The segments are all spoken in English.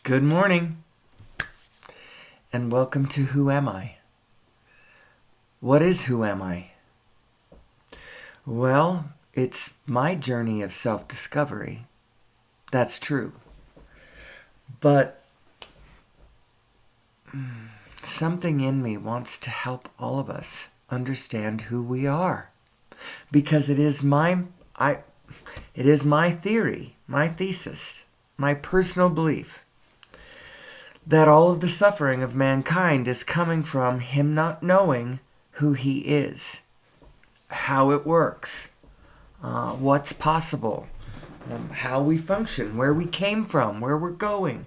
Good morning, and welcome to Who Am I? What is Who Am I? Well, it's my journey of self-discovery. That's true. But something in me wants to help all of us understand who we are. Because it is my theory, my thesis, my personal belief that all of the suffering of mankind is coming from him not knowing who he is, how it works, what's possible, how we function, where we came from, where we're going,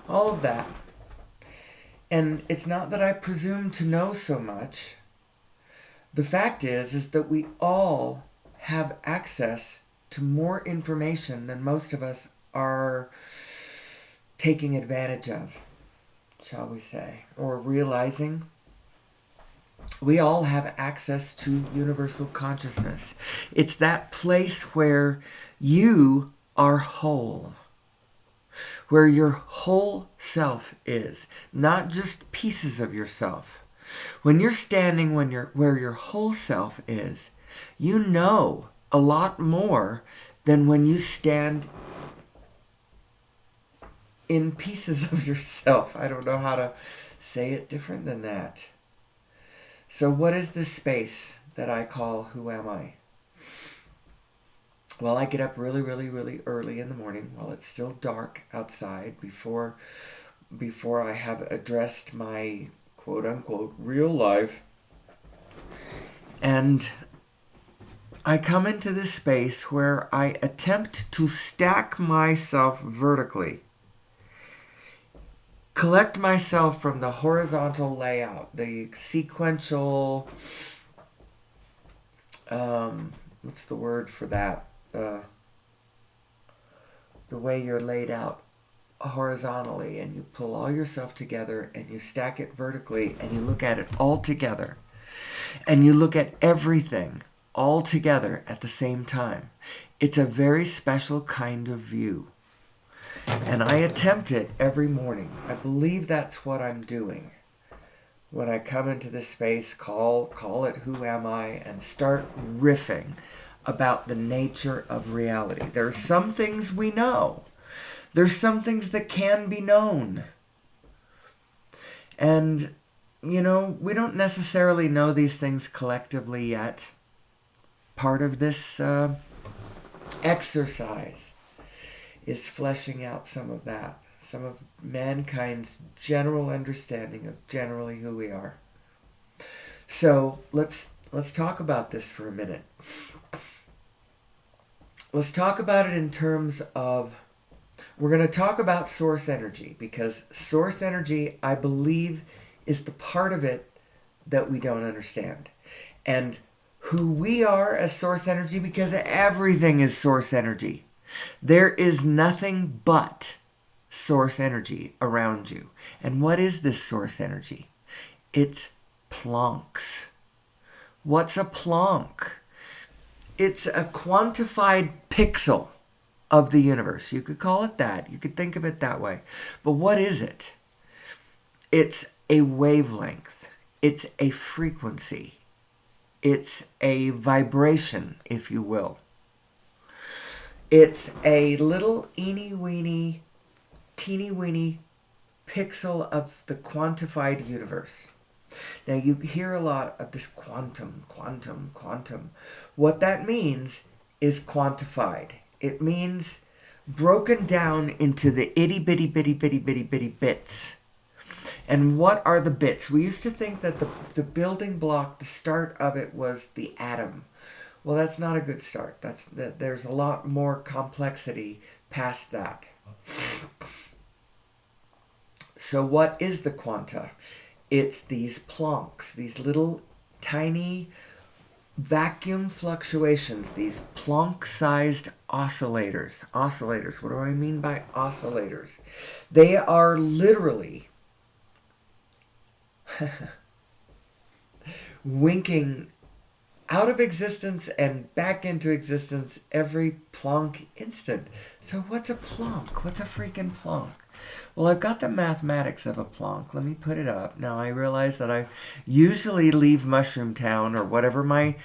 all of that. And it's not that I presume to know so much. The fact is that we all have access to more information than most of us are taking advantage of, shall we say, or realizing. We all have access to universal consciousness. It's that place where you are whole, where your whole self is, not just pieces of yourself. When you're standing where your whole self is, you know a lot more than when you stand in pieces of yourself. I don't know how to say it different than that. So what is this space that I call Who Am I? Well, I get up really, really, really early in the morning while it's still dark outside before I have addressed my quote-unquote real life. And I come into this space where I attempt to stack myself vertically. Collect myself from the horizontal layout, the sequential, what's the word for that? The way you're laid out horizontally, and you pull all yourself together and you stack it vertically and you look at it all together. And you look at everything all together at the same time. It's a very special kind of view. And I attempt it every morning. I believe that's what I'm doing. When I come into this space, call it Who Am I, and start riffing about the nature of reality. There are some things we know. There's some things that can be known. And, we don't necessarily know these things collectively yet. Part of this exercise is fleshing out some of that, some of mankind's general understanding of generally who we are. So let's talk about this for a minute. Let's talk about it in terms of, we're going to talk about source energy, because source energy, I believe, is the part of it that we don't understand. And who we are as source energy, because everything is source energy. There is nothing but source energy around you. And what is this source energy? It's plonks. What's a plonk? It's a quantified pixel of the universe. You could call it that. You could think of it that way. But what is it? It's a wavelength. It's a frequency. It's a vibration, if you will. It's a little eeny-weeny, teeny-weeny pixel of the quantified universe. Now, you hear a lot of this quantum. What that means is quantified. It means broken down into the itty-bitty bits. And what are the bits? We used to think that the building block, the start of it, was the atom. Well, that's not a good start. There's a lot more complexity past that. So what is the quanta? It's these plonks, these little tiny vacuum fluctuations, these plonk-sized oscillators. Oscillators, what do I mean by oscillators? They are literally winking out of existence and back into existence every plonk instant. So what's a plonk? What's a freaking plonk? Well, I've got the mathematics of a plonk. Let me put it up. Now I realize that I usually leave Mushroom Town or whatever my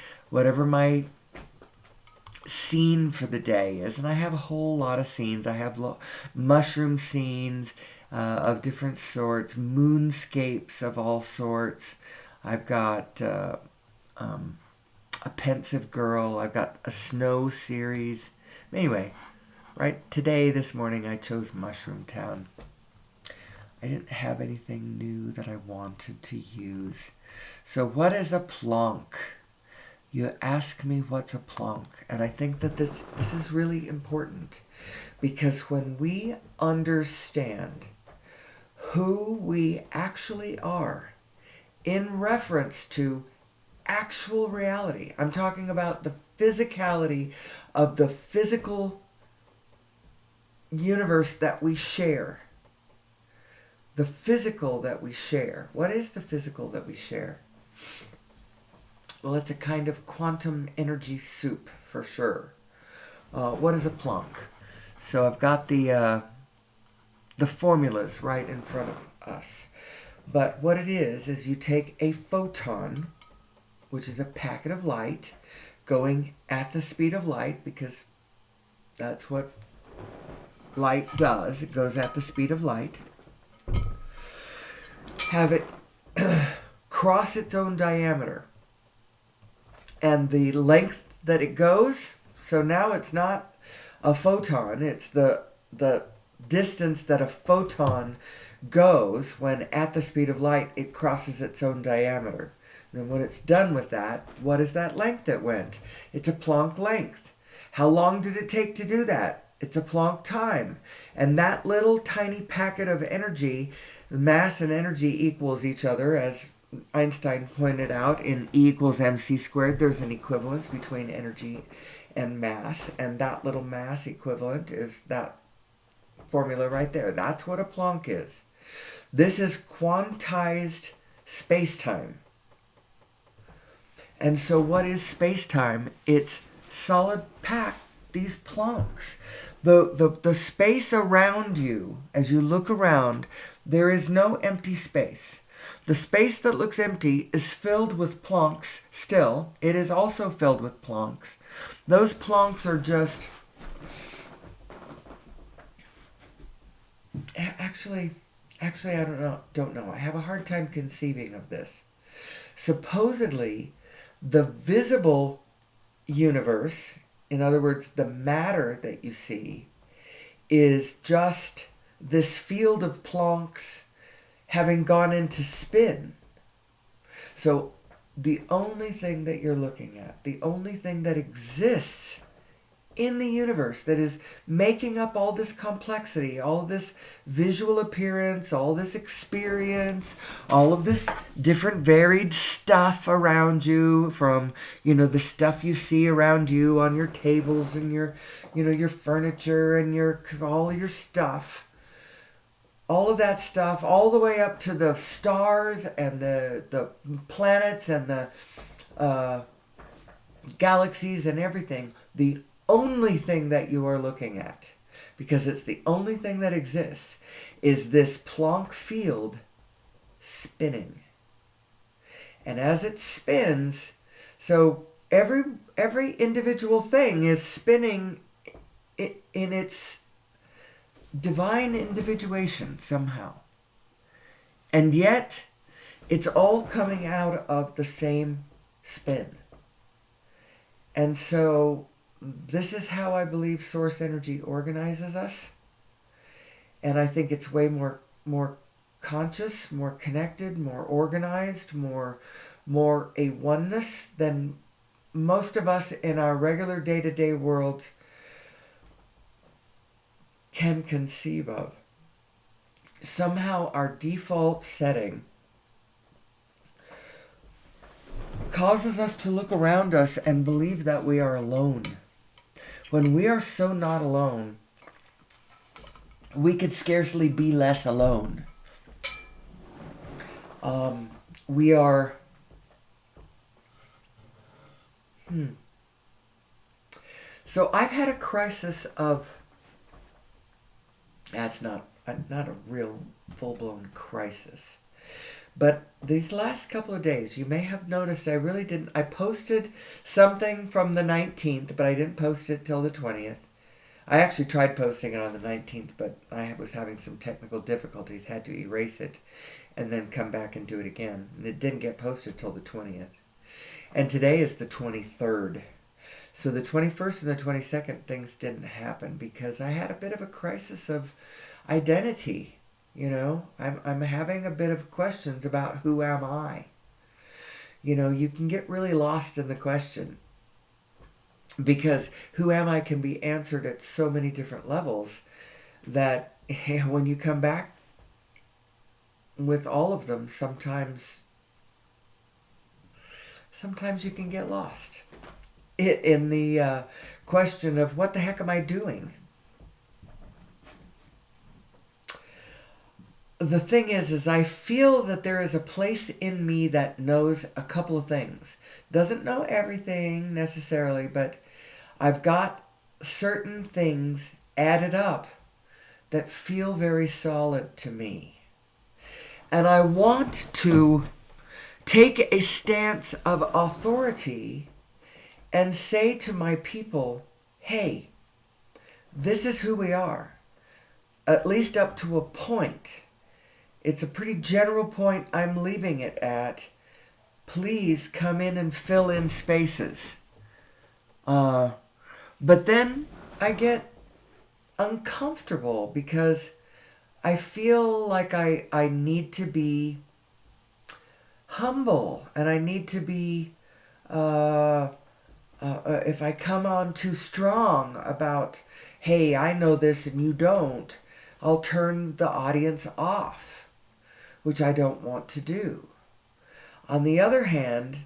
scene for the day is, and I have a whole lot of scenes. I have mushroom scenes of different sorts, moonscapes of all sorts. I've got a pensive girl. I've got a snow series. Anyway, right today, this morning, I chose Mushroom Town. I didn't have anything new that I wanted to use. So what is a plonk? You ask me what's a plonk, and I think that this is really important, because when we understand who we actually are in reference to actual reality, I'm talking about the physicality of the physical universe that we share. The physical that we share. What is the physical that we share? Well, it's a kind of quantum energy soup, for sure. What is a plonk? So I've got the formulas right in front of us. But what it is you take a photon, which is a packet of light, going at the speed of light, because that's what light does. It goes at the speed of light. Have it cross its own diameter. And the length that it goes, so now it's not a photon, it's the distance that a photon goes when at the speed of light it crosses its own diameter. And when it's done with that, what is that length it went? It's a Planck length. How long did it take to do that? It's a Planck time. And that little tiny packet of energy, mass and energy equals each other, as Einstein pointed out, in E equals mc squared. There's an equivalence between energy and mass, and that little mass equivalent is that formula right there. That's what a Planck is. This is quantized space-time. And so what is space-time? It's solid packed, these Plancks. The space around you, as you look around, there is no empty space. The space that looks empty is filled with Plancks still. It is also filled with Plancks. Those Plancks are just... Actually, I don't know. I have a hard time conceiving of this. Supposedly, the visible universe, in other words, the matter that you see, is just this field of Plancks having gone into spin. So the only thing that you're looking at, the only thing that exists in the universe that is making up all this complexity, all this visual appearance, all this experience, all of this different varied stuff around you, from, the stuff you see around you on your tables and your furniture and all your stuff. All of that stuff, all the way up to the stars and the planets and the galaxies and everything. The only thing that you are looking at, because it's the only thing that exists, is this Planck field spinning. And as it spins, so every individual thing is spinning in its divine individuation somehow. And yet, it's all coming out of the same spin. And so, this is how I believe source energy organizes us. And I think it's way more conscious, more connected, more organized, more a oneness than most of us in our regular day-to-day worlds can conceive of. Somehow our default setting causes us to look around us and believe that we are alone. When we are so not alone, we could scarcely be less alone. We are... So I've had a crisis of... not a real full-blown crisis. But these last couple of days, you may have noticed I posted something from the 19th, but I didn't post it till the 20th. I actually tried posting it on the 19th, but I was having some technical difficulties, had to erase it, and then come back and do it again. And it didn't get posted till the 20th. And today is the 23rd. So the 21st and the 22nd, things didn't happen because I had a bit of a crisis of identity. I'm having a bit of questions about who am I. You can get really lost in the question because who am I can be answered at so many different levels that when you come back with all of them, sometimes you can get lost in the question of what the heck am I doing? The thing is I feel that there is a place in me that knows a couple of things. Doesn't know everything necessarily, but I've got certain things added up that feel very solid to me. And I want to take a stance of authority and say to my people, hey, this is who we are, at least up to a point. It's a pretty general point I'm leaving it at. Please come in and fill in spaces. But then I get uncomfortable because I feel like I need to be humble and I need to be, if I come on too strong about, hey, I know this and you don't, I'll turn the audience off, which I don't want to do. On the other hand,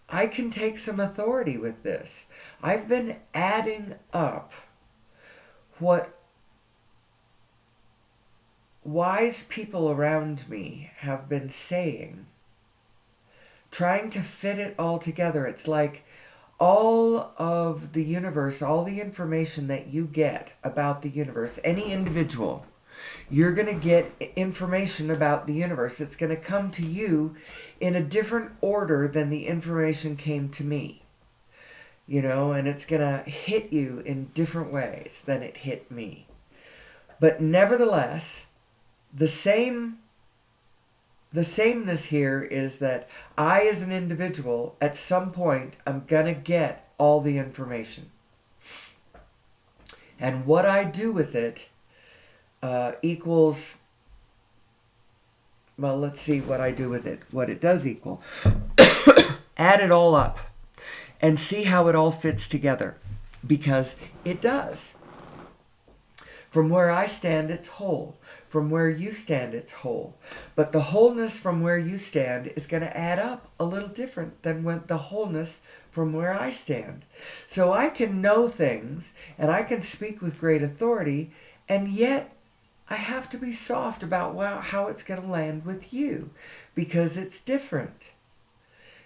I can take some authority with this. I've been adding up what wise people around me have been saying, trying to fit it all together. It's like all of the universe, all the information that you get about the universe, any individual, you're going to get information about the universe. It's going to come to you in a different order than the information came to me. And it's going to hit you in different ways than it hit me. But nevertheless, the sameness here is that I, as an individual, at some point, I'm going to get all the information. And what I do with it equals, well, let's see what I do with it, what it does equal. Add it all up and see how it all fits together, because it does. From where I stand, it's whole. From where you stand, it's whole. But the wholeness from where you stand is going to add up a little different than the wholeness from where I stand. So I can know things and I can speak with great authority, and yet I have to be soft about how it's going to land with you, because it's different.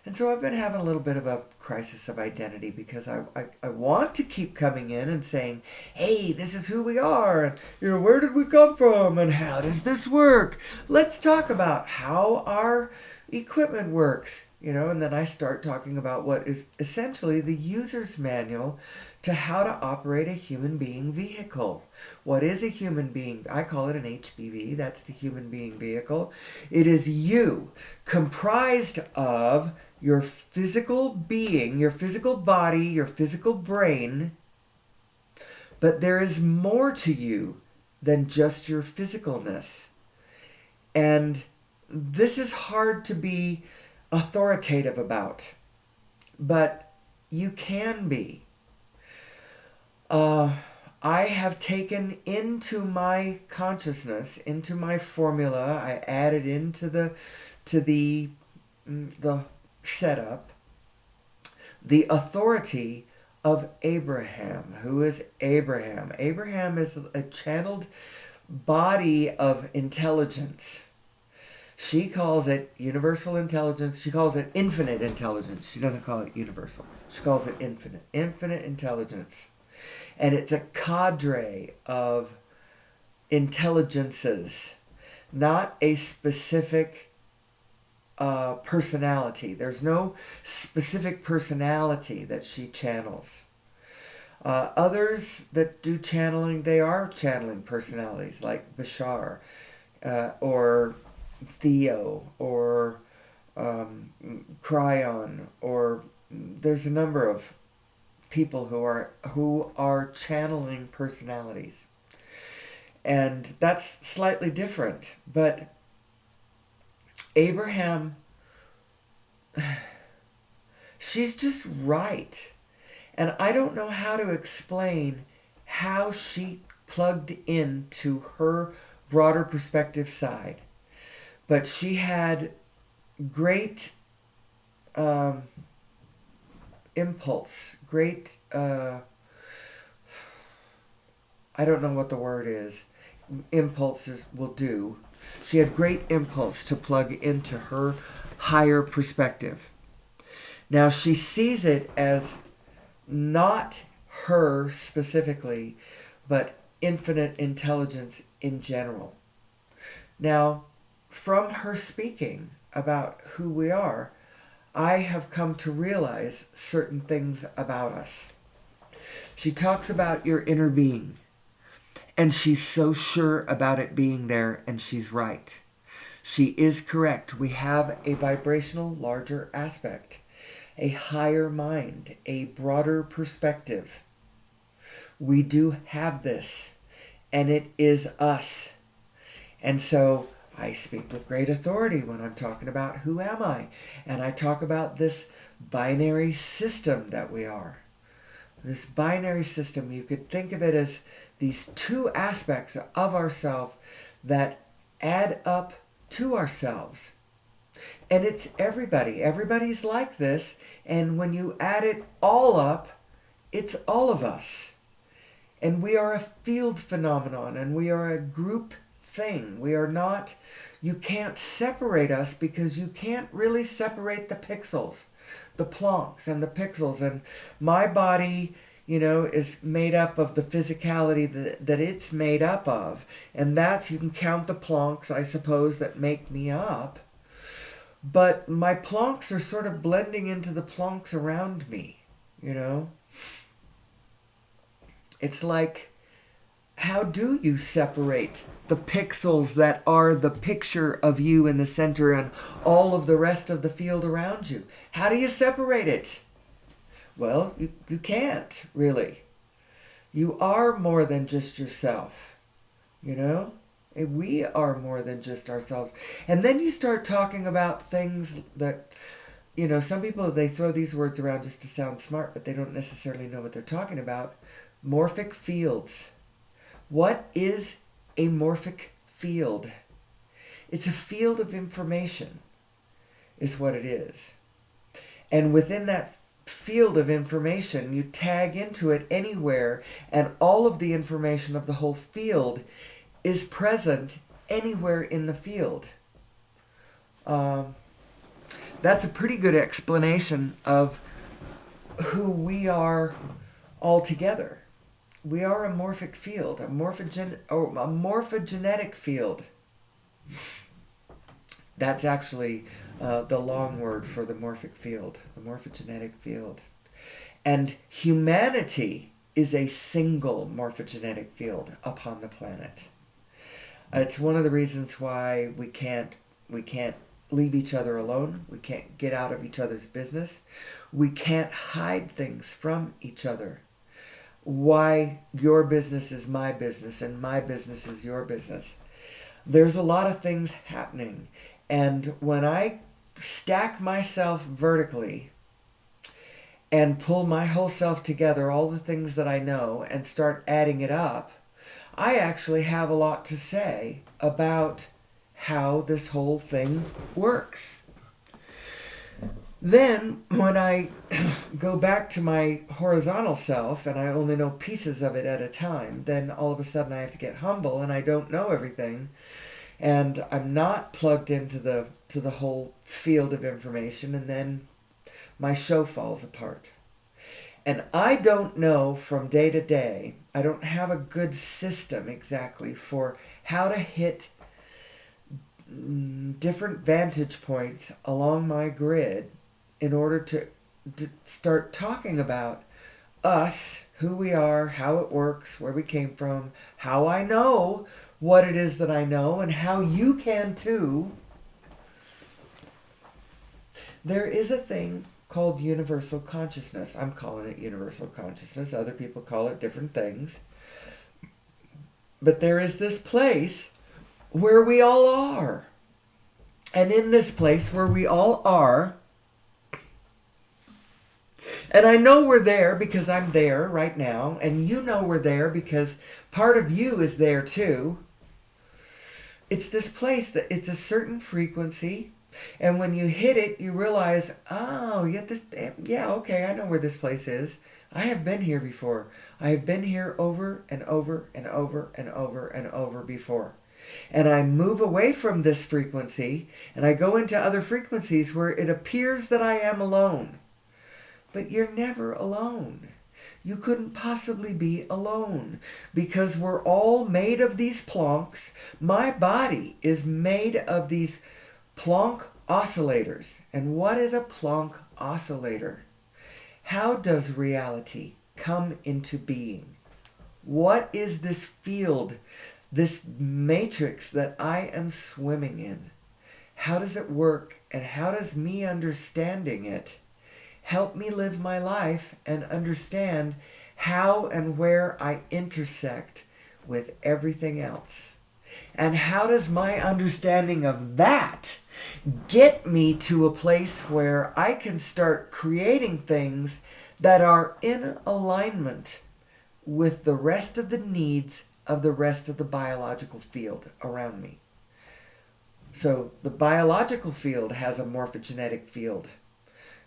And so I've been having a little bit of a crisis of identity, because I want to keep coming in and saying, hey, this is who we are, and where did we come from, and how does this work? Let's talk about how our equipment works, and then I start talking about what is essentially the user's manual to how to operate a human being vehicle. What is a human being? I call it an HBV. That's the human being vehicle. It is you, comprised of your physical being, your physical body, your physical brain. But there is more to you than just your physicalness. And this is hard to be authoritative about, but you can be. I have taken into my consciousness, into my formula, I added into the setup, the authority of Abraham. Who is Abraham? Abraham is a channeled body of intelligence. She calls it universal intelligence. She calls it infinite intelligence. She doesn't call it universal. She calls it infinite intelligence. And it's a cadre of intelligences, not a specific personality. There's no specific personality that she channels. Others that do channeling, they are channeling personalities like Bashar, or Theo, or Cryon, or there's a number of people who are channeling personalities. And that's slightly different. But Abraham, she's just right. And I don't know how to explain how she plugged into her broader perspective side. But she had great impulse, great, I don't know what the word is. Impulses will do. She had great impulse to plug into her higher perspective. Now she sees it as not her specifically, but infinite intelligence in general. Now, from her speaking about who we are, I have come to realize certain things about us. She talks about your inner being, and she's so sure about it being there, and she's right. She is correct. We have a vibrational, larger aspect, a higher mind, a broader perspective. We do have this, and it is us. And so I speak with great authority when I'm talking about who am I, and I talk about this binary system that we are. This binary system, you could think of it as these two aspects of ourselves that add up to ourselves. And it's everybody. Everybody's like this. And when you add it all up, it's all of us. And we are a field phenomenon, and we are a group thing. We are not, you can't separate us because you can't really separate the pixels, the plonks and the pixels. And my body, is made up of the physicality that it's made up of. And that's, you can count the plonks, I suppose, that make me up. But my plonks are sort of blending into the plonks around me, It's like, how do you separate the pixels that are the picture of you in the center and all of the rest of the field around you? How do you separate it? Well, you can't, really. You are more than just yourself, We are more than just ourselves. And then you start talking about things that, some people, they throw these words around just to sound smart, but they don't necessarily know what they're talking about. Morphic fields. What is a morphic field? It's a field of information, is what it is. And within that field of information, you tag into it anywhere, and all of the information of the whole field is present anywhere in the field. That's a pretty good explanation of who we are altogether. We are a morphic field, a morphogenetic field. That's actually the long word for the morphic field, the morphogenetic field. And humanity is a single morphogenetic field upon the planet. It's one of the reasons why we can't leave each other alone. We can't get out of each other's business. We can't hide things from each other. Why your business is my business and my business is your business. There's a lot of things happening. And when I stack myself vertically and pull my whole self together, all the things that I know, and start adding it up, I actually have a lot to say about how this whole thing works. Then, when I go back to my horizontal self, and I only know pieces of it at a time, then all of a sudden I have to get humble, and I don't know everything, and I'm not plugged into the whole field of information, and then my show falls apart. And I don't know from day to day, I don't have a good system exactly for how to hit different vantage points along my grid in order to start talking about us, who we are, how it works, where we came from, how I know what it is that I know, and how you can too. There is a thing called universal consciousness. I'm calling it universal consciousness. Other people call it different things. But there is this place where we all are. And in this place where we all are, and I know we're there because I'm there right now, and you know we're there because part of you is there too. It's this place that it's a certain frequency, and when you hit it, you realize, oh, yeah, okay, I know where this place is. I have been here before. I have been here over and over and over and over and over before. And I move away from this frequency, and I go into other frequencies where it appears that I am alone. But you're never alone. You couldn't possibly be alone because we're all made of these plonks. My body is made of these Planck oscillators. And what is a Planck oscillator? How does reality come into being? What is this field, this matrix that I am swimming in? How does it work, and how does me understanding it help me live my life and understand how and where I intersect with everything else? And how does my understanding of that get me to a place where I can start creating things that are in alignment with the rest of the needs of the rest of the biological field around me? So the biological field has a morphogenetic field.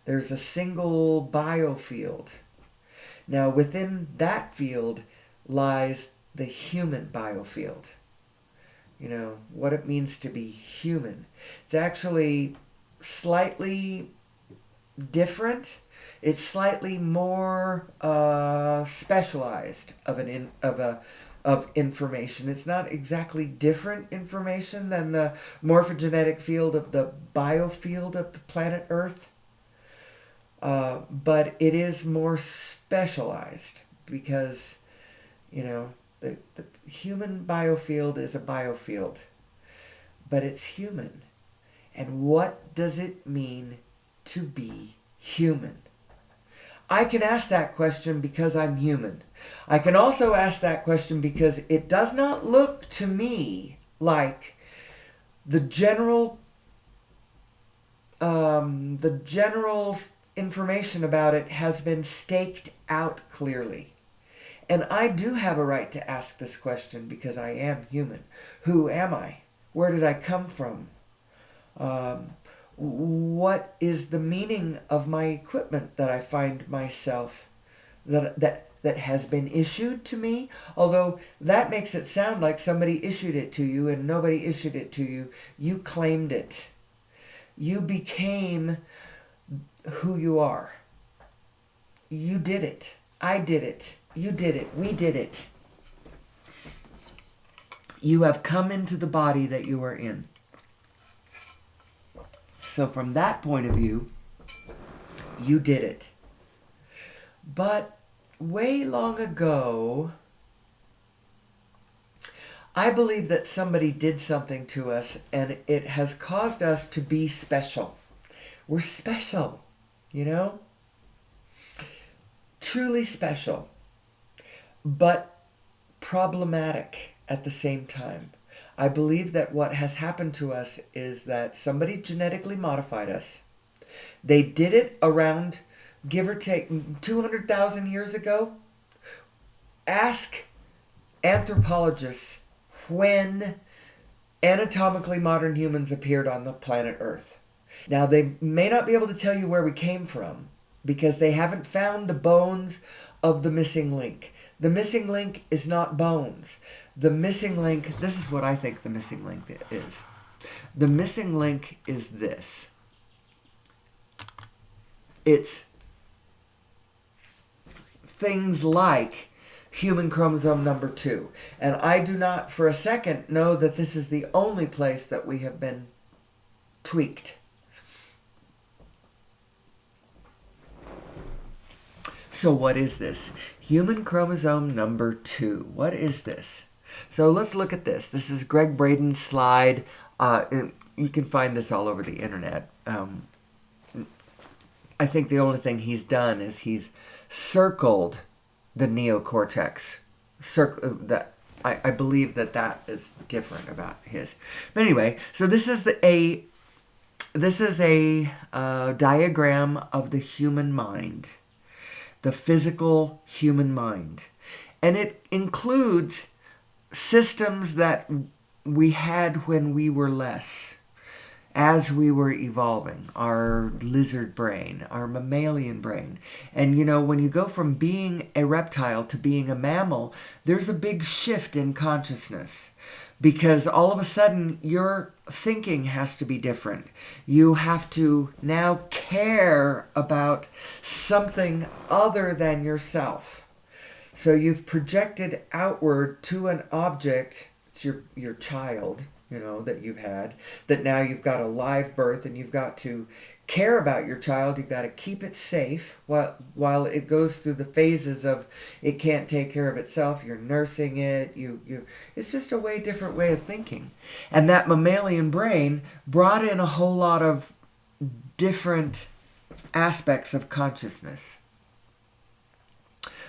There's a single biofield. Now within that field lies the human biofield. You know, what it means to be human. It's actually slightly different. It's slightly more specialized of information. It's not exactly different information than the morphogenetic field of the biofield of the planet Earth. But it is more specialized because, you know, the human biofield is a biofield, but it's human. And what does it mean to be human? I can ask that question because I'm human. I can also ask that question because it does not look to me like the general information about it has been staked out clearly. And I do have a right to ask this question because I am human. Who am I? Where did I come from? What is the meaning of my equipment that I find myself, that has been issued to me? Although that makes it sound like somebody issued it to you and nobody issued it to you. You claimed it. You became who you are. You did it. I did it. You did it. We did it. You have come into the body that you are in. So from that point of view, you did it. But way long ago, I believe that somebody did something to us and it has caused us to be special. We're special, you know? Truly special, but problematic at the same time. I believe that what has happened to us is that somebody genetically modified us. They did it around, give or take, 200,000 years ago. Ask anthropologists when anatomically modern humans appeared on the planet Earth. Now, they may not be able to tell you where we came from because they haven't found the bones of the missing link. The missing link is not bones. The missing link, this is what I think the missing link is. The missing link is this. It's things like human chromosome number 2. And I do not for a second know that this is the only place that we have been tweaked. So what is this? Human chromosome number 2. What is this? So let's look at this. This is Greg Braden's slide. You can find this all over the internet. I think the only thing he's done is he's circled the neocortex. I believe that is different about his. But anyway, so this is a diagram of the human mind, the physical human mind, and it includes systems that we had when we were less, as we were evolving, our lizard brain, our mammalian brain. And you know, when you go from being a reptile to being a mammal, there's a big shift in consciousness, because all of a sudden your thinking has to be different. You have to now care about something other than yourself. So you've projected outward to an object. It's your child, you know, that you've had, that now you've got a live birth, and you've got to care about your child. You've got to keep it safe while it goes through the phases of it can't take care of itself. You're nursing it. It's just a different way of thinking. And that mammalian brain brought in a whole lot of different aspects of consciousness.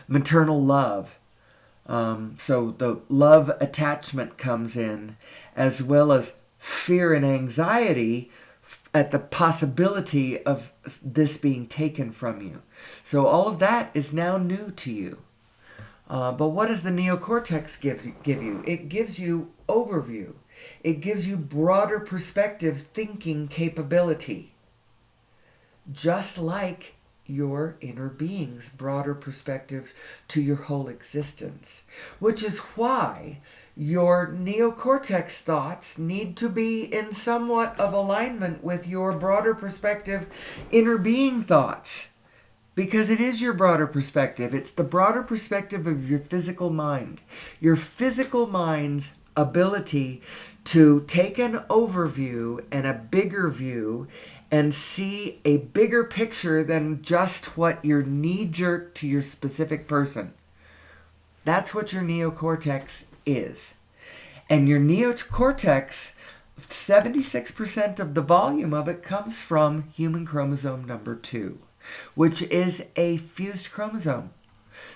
Maternal love. So the love attachment comes in, as well as fear and anxiety at the possibility of this being taken from you. So all of that is now new to you. But what does the neocortex give you? It gives you overview. It gives you broader perspective thinking capability. Just like your inner being's broader perspective to your whole existence. Which is why your neocortex thoughts need to be in somewhat of alignment with your broader perspective inner being thoughts. Because it is your broader perspective. It's the broader perspective of your physical mind. Your physical mind's ability to take an overview and a bigger view and see a bigger picture than just what your knee-jerk to your specific person. That's what your neocortex is. And your neocortex, 76% of the volume of it comes from human chromosome number 2, which is a fused chromosome.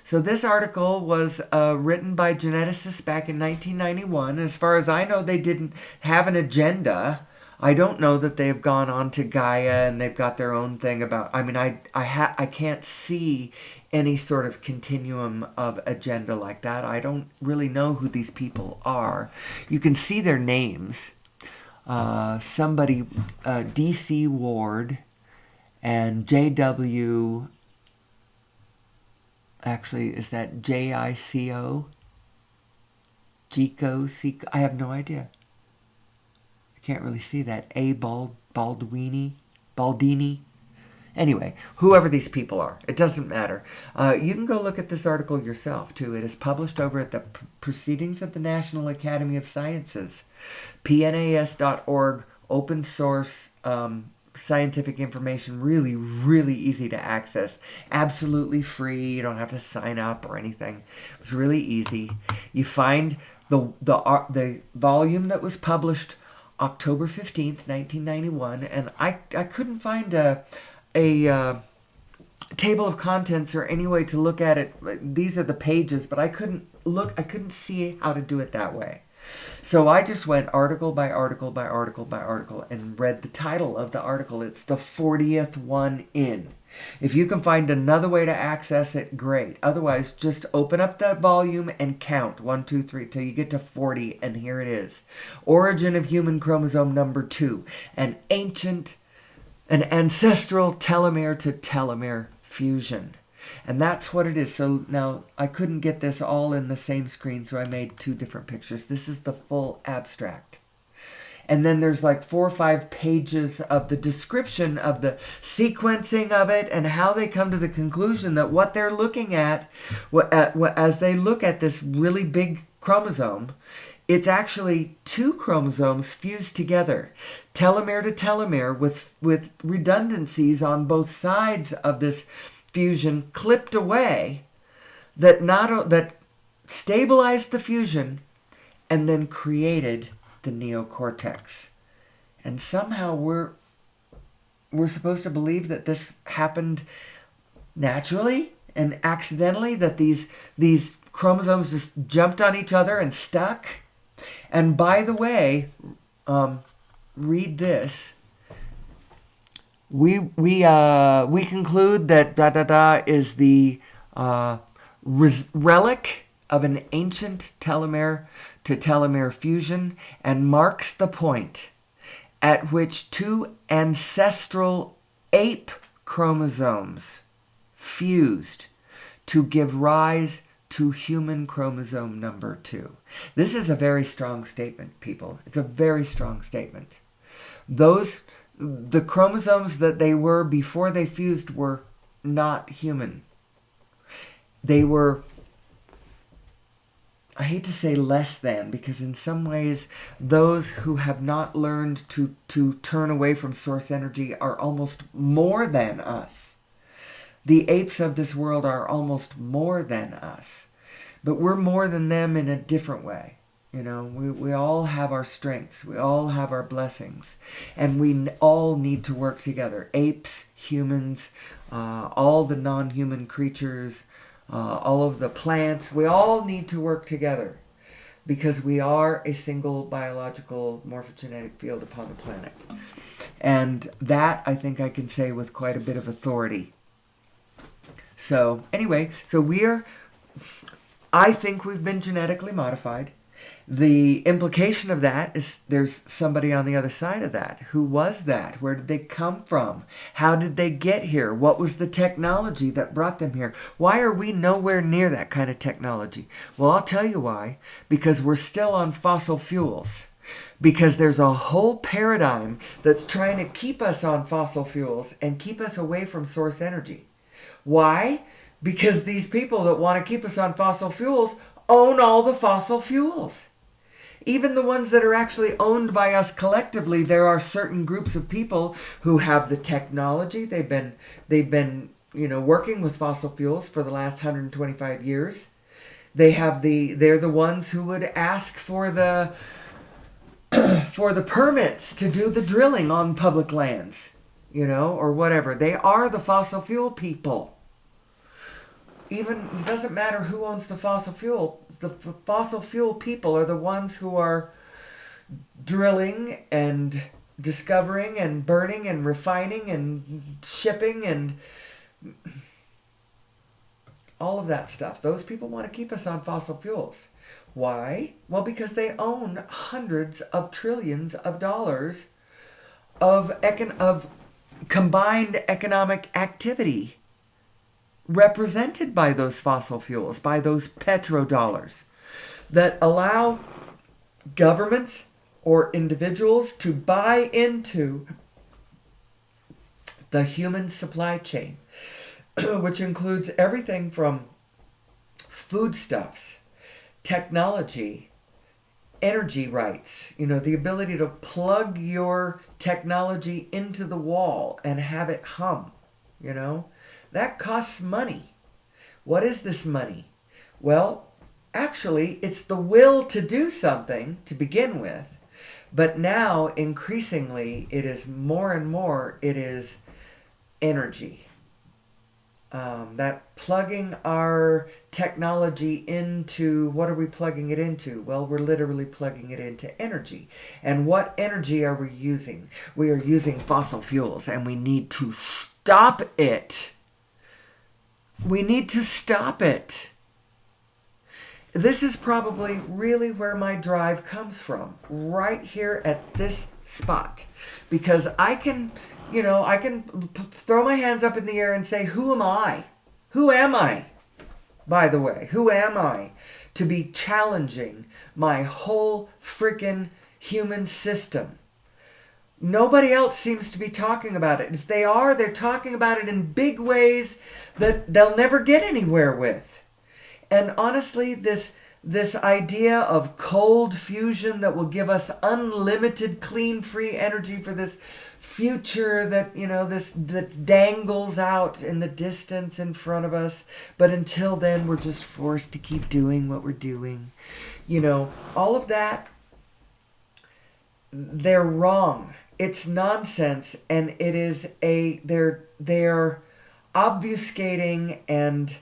So this article was written by geneticists back in 1991. As far as I know, they didn't have an agenda. I don't know that they've gone on to Gaia and they've got their own thing about. I mean, I can't see any sort of continuum of agenda like that. I don't really know who these people are. You can see their names. Somebody, D.C. Ward and J.W. Actually, is that J-I-C-O? Gico? I have no idea. Can't really see that. Baldini. Anyway, whoever these people are, it doesn't matter. You can go look at this article yourself, too. It is published over at the Proceedings of the National Academy of Sciences, pnas.org, open source scientific information, really, really easy to access, absolutely free. You don't have to sign up or anything. It's really easy. You find the volume that was published October 15th, 1991, and I couldn't find a table of contents or any way to look at it. These are the pages, but I couldn't see how to do it that way. So I just went article by article by article by article and read the title of the article. It's the 40th one in. If you can find another way to access it, great. Otherwise, just open up that volume and count 1, 2, 3 till you get to 40, and here it is. Origin of human chromosome number 2, an ancestral telomere to telomere fusion. And that's what it is. So now I couldn't get this all in the same screen, so I made 2 different pictures. This is the full abstract. And then there's like 4 or 5 pages of the description of the sequencing of it and how they come to the conclusion that what they're looking at, as they look at this really big chromosome, it's actually 2 chromosomes fused together, telomere to telomere, with redundancies on both sides of this fusion clipped away that stabilized the fusion and then created the neocortex. And somehow we're supposed to believe that this happened naturally and accidentally, that these chromosomes just jumped on each other and stuck. And by the way, read this. We conclude that is the relic of an ancient telomere to telomere fusion, and marks the point at which 2 ancestral ape chromosomes fused to give rise to human chromosome number 2. This is a very strong statement, people. It's a very strong statement. The chromosomes that they were before they fused were not human. They were, I hate to say less than, because in some ways those who have not learned to turn away from source energy are almost more than us. The apes of this world are almost more than us. But we're more than them in a different way. You know, we all have our strengths. We all have our blessings. And we all need to work together. Apes, humans, all the non-human creatures, all of the plants. We all need to work together because we are a single biological morphogenetic field upon the planet. And that I think I can say with quite a bit of authority. So anyway, I think we've been genetically modified. The implication of that is there's somebody on the other side of that. Who was that? Where did they come from? How did they get here? What was the technology that brought them here? Why are we nowhere near that kind of technology? Well, I'll tell you why. Because we're still on fossil fuels. Because there's a whole paradigm that's trying to keep us on fossil fuels and keep us away from source energy. Why? Because these people that want to keep us on fossil fuels own all the fossil fuels. Even the ones that are actually owned by us collectively, there are certain groups of people who have the technology. They've been working with fossil fuels for the last 125 years. They're the ones who would ask for the permits to do the drilling on public lands, or whatever. They are the fossil fuel people. Even it doesn't matter who owns the fossil fuel. The fossil fuel people are the ones who are drilling and discovering and burning and refining and shipping and all of that stuff. Those people want to keep us on fossil fuels. Why? Well, because they own hundreds of trillions of dollars of combined economic activity represented by those fossil fuels, by those petrodollars, that allow governments or individuals to buy into the human supply chain, which includes everything from foodstuffs, technology, energy rights, the ability to plug your technology into the wall and have it hum, That costs money. What is this money? Well, actually, it's the will to do something to begin with. But now, increasingly, it is more and more, it is energy. That plugging our technology into, what are we plugging it into? Well, we're literally plugging it into energy. And what energy are we using? We are using fossil fuels, and we need to stop it. We need to stop it. This is probably really where my drive comes from, right here at this spot. Because I can throw my hands up in the air and say, who am I? Who am I? By the way, who am I to be challenging my whole freaking human system. Nobody else seems to be talking about it. If they are, they're talking about it in big ways that they'll never get anywhere with. And honestly, this idea of cold fusion that will give us unlimited clean free energy for this future that, this that dangles out in the distance in front of us, but until then we're just forced to keep doing what we're doing. All of that, they're wrong. It's nonsense, and it is they're obfuscating, and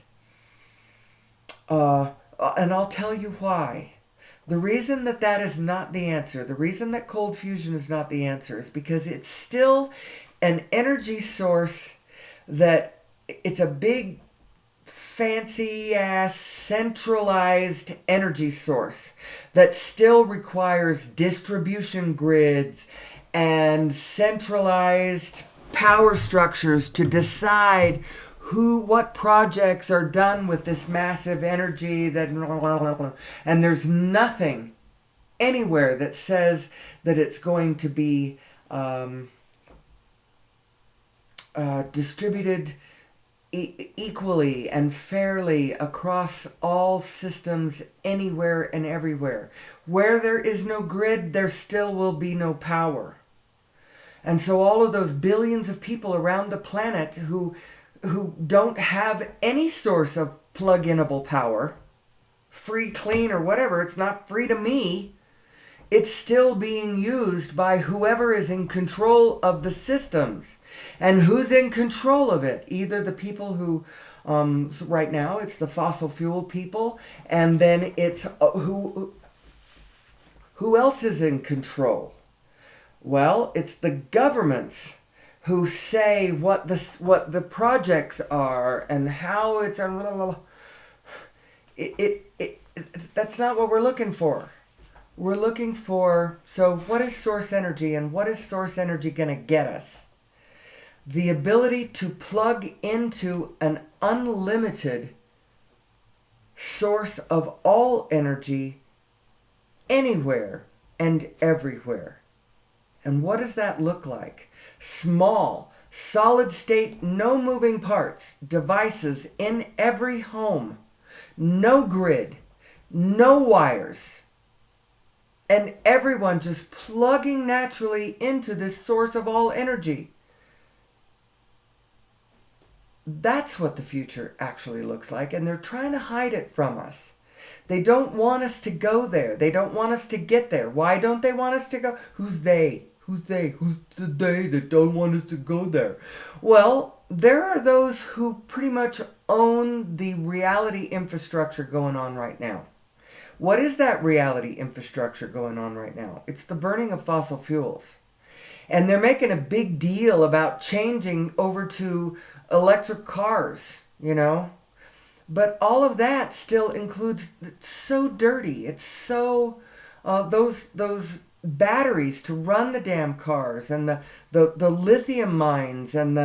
I'll tell you why. The reason that is not the answer, the reason that cold fusion is not the answer, is because it's still an energy source that it's a big, fancy ass, centralized energy source that still requires distribution grids and centralized power structures to decide what projects are done with this massive energy and there's nothing anywhere that says that it's going to be distributed equally and fairly across all systems anywhere and everywhere. Where there is no grid, there still will be no power. And so all of those billions of people around the planet who don't have any source of plug-inable power, free, clean, or whatever, it's not free to me, it's still being used by whoever is in control of the systems. And who's in control of it? Either the people who, right now, it's the fossil fuel people, and then it's who else is in control? Well, it's the governments who say what the projects are and how it's that's not what we're looking for. We're looking for, so what is source energy, and what is source energy going to get us? The ability to plug into an unlimited source of all energy anywhere and everywhere. And what does that look like? Small, solid state, no moving parts, devices in every home, no grid, no wires, and everyone just plugging naturally into this source of all energy. That's what the future actually looks like, and they're trying to hide it from us. They don't want us to go there. They don't want us to get there. Why don't they want us to go? Who's they? Who's they? Who's the they that don't want us to go there? Well, there are those who pretty much own the reality infrastructure going on right now. What is that reality infrastructure going on right now? It's the burning of fossil fuels. And they're making a big deal about changing over to electric cars, But all of that still includes, it's so dirty. It's so, those batteries to run the damn cars and the lithium mines and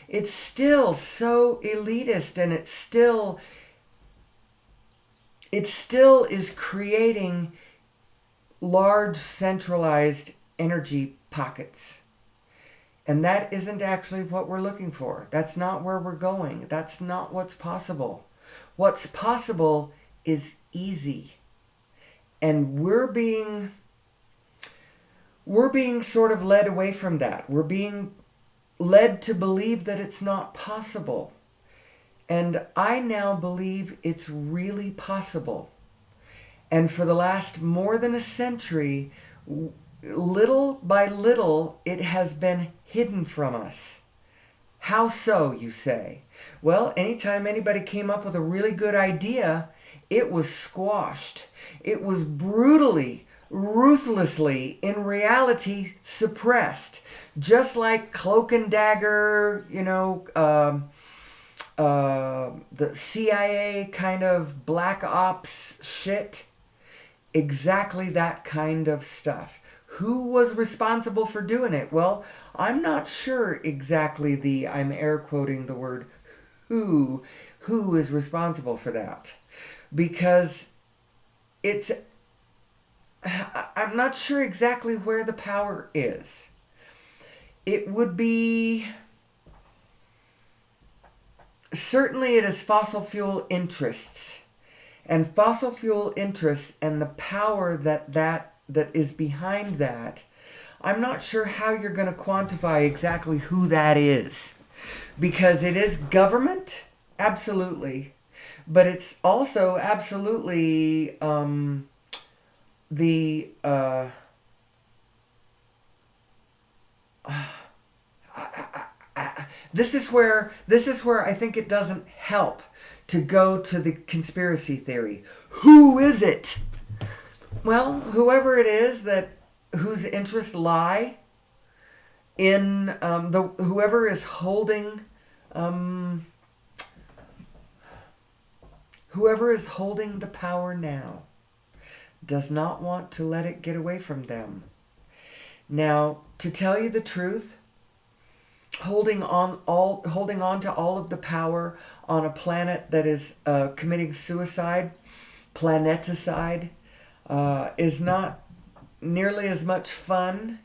it's still so elitist, and it still is creating large centralized energy pockets. And that isn't actually what we're looking for. That's not where we're going. That's not what's possible. What's possible is easy. And we're being sort of led away from that. We're being led to believe that it's not possible. And I now believe it's really possible. And for the last more than a century, little by little, it has been hidden from us. How so, you say? Well, anytime anybody came up with a really good idea, it was squashed. It was brutally, ruthlessly, in reality, suppressed. Just like Cloak and Dagger, the CIA kind of black ops shit. Exactly that kind of stuff. Who was responsible for doing it? Well, I'm not sure exactly I'm air quoting the word who is responsible for that. Because it's I'm not sure exactly where the power is. It would be... Certainly it is fossil fuel interests. And fossil fuel interests and the power that is behind that, I'm not sure how you're going to quantify exactly who that is. Because it is government, absolutely. But it's also absolutely the... This is where I think it doesn't help to go to the conspiracy theory. Who is it? Well, whoever it is that whose interests lie in whoever is holding the power now does not want to let it get away from them. Now, to tell you the truth, holding on to all of the power on a planet that is committing suicide, planeticide, is not nearly as much fun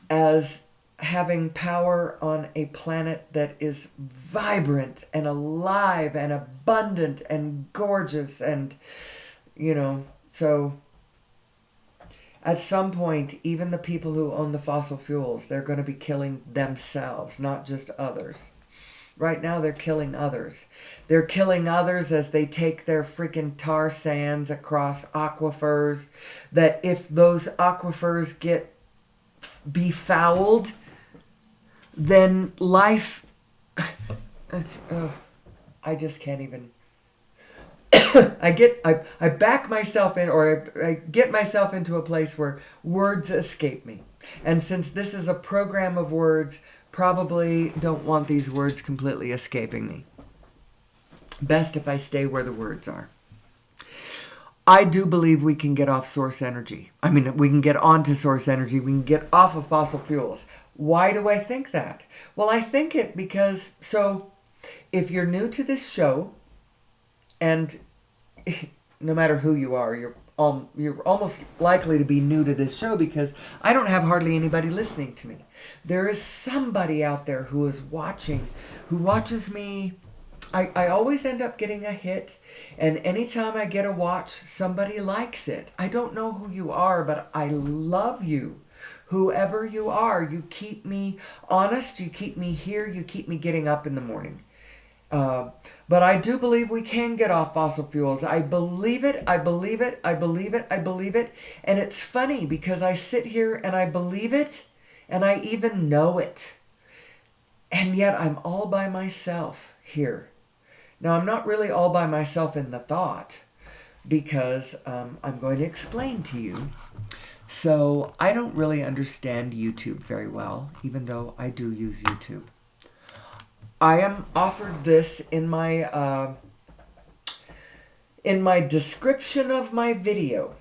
as having power on a planet that is vibrant and alive and abundant and gorgeous, and so at some point, even the people who own the fossil fuels, they're going to be killing themselves, not just others. Right now, they're killing others. They're killing others as they take their freaking tar sands across aquifers, that if those aquifers get befouled, then life... I just can't even... I back myself in, or I get myself into a place where words escape me. And since this is a program of words, probably don't want these words completely escaping me. Best if I stay where the words are. I do believe we can get off source energy. I mean, we can get onto source energy. We can get off of fossil fuels. Why do I think that? Well, I think it because, so if you're new to this show, and no matter who you are, you're almost likely to be new to this show because I don't have hardly anybody listening to me. There is somebody out there who is watching, who watches me. I always end up getting a hit, and anytime I get a watch, somebody likes it. I don't know who you are, but I love you. Whoever you are, you keep me honest, you keep me here, you keep me getting up in the morning. But I do believe we can get off fossil fuels. I believe it. I believe it. I believe it. I believe it. And it's funny because I sit here and I believe it and I even know it. And yet I'm all by myself here. Now, I'm not really all by myself in the thought because I'm going to explain to you. So I don't really understand YouTube very well, even though I do use YouTube. I am offered this in my description of my video.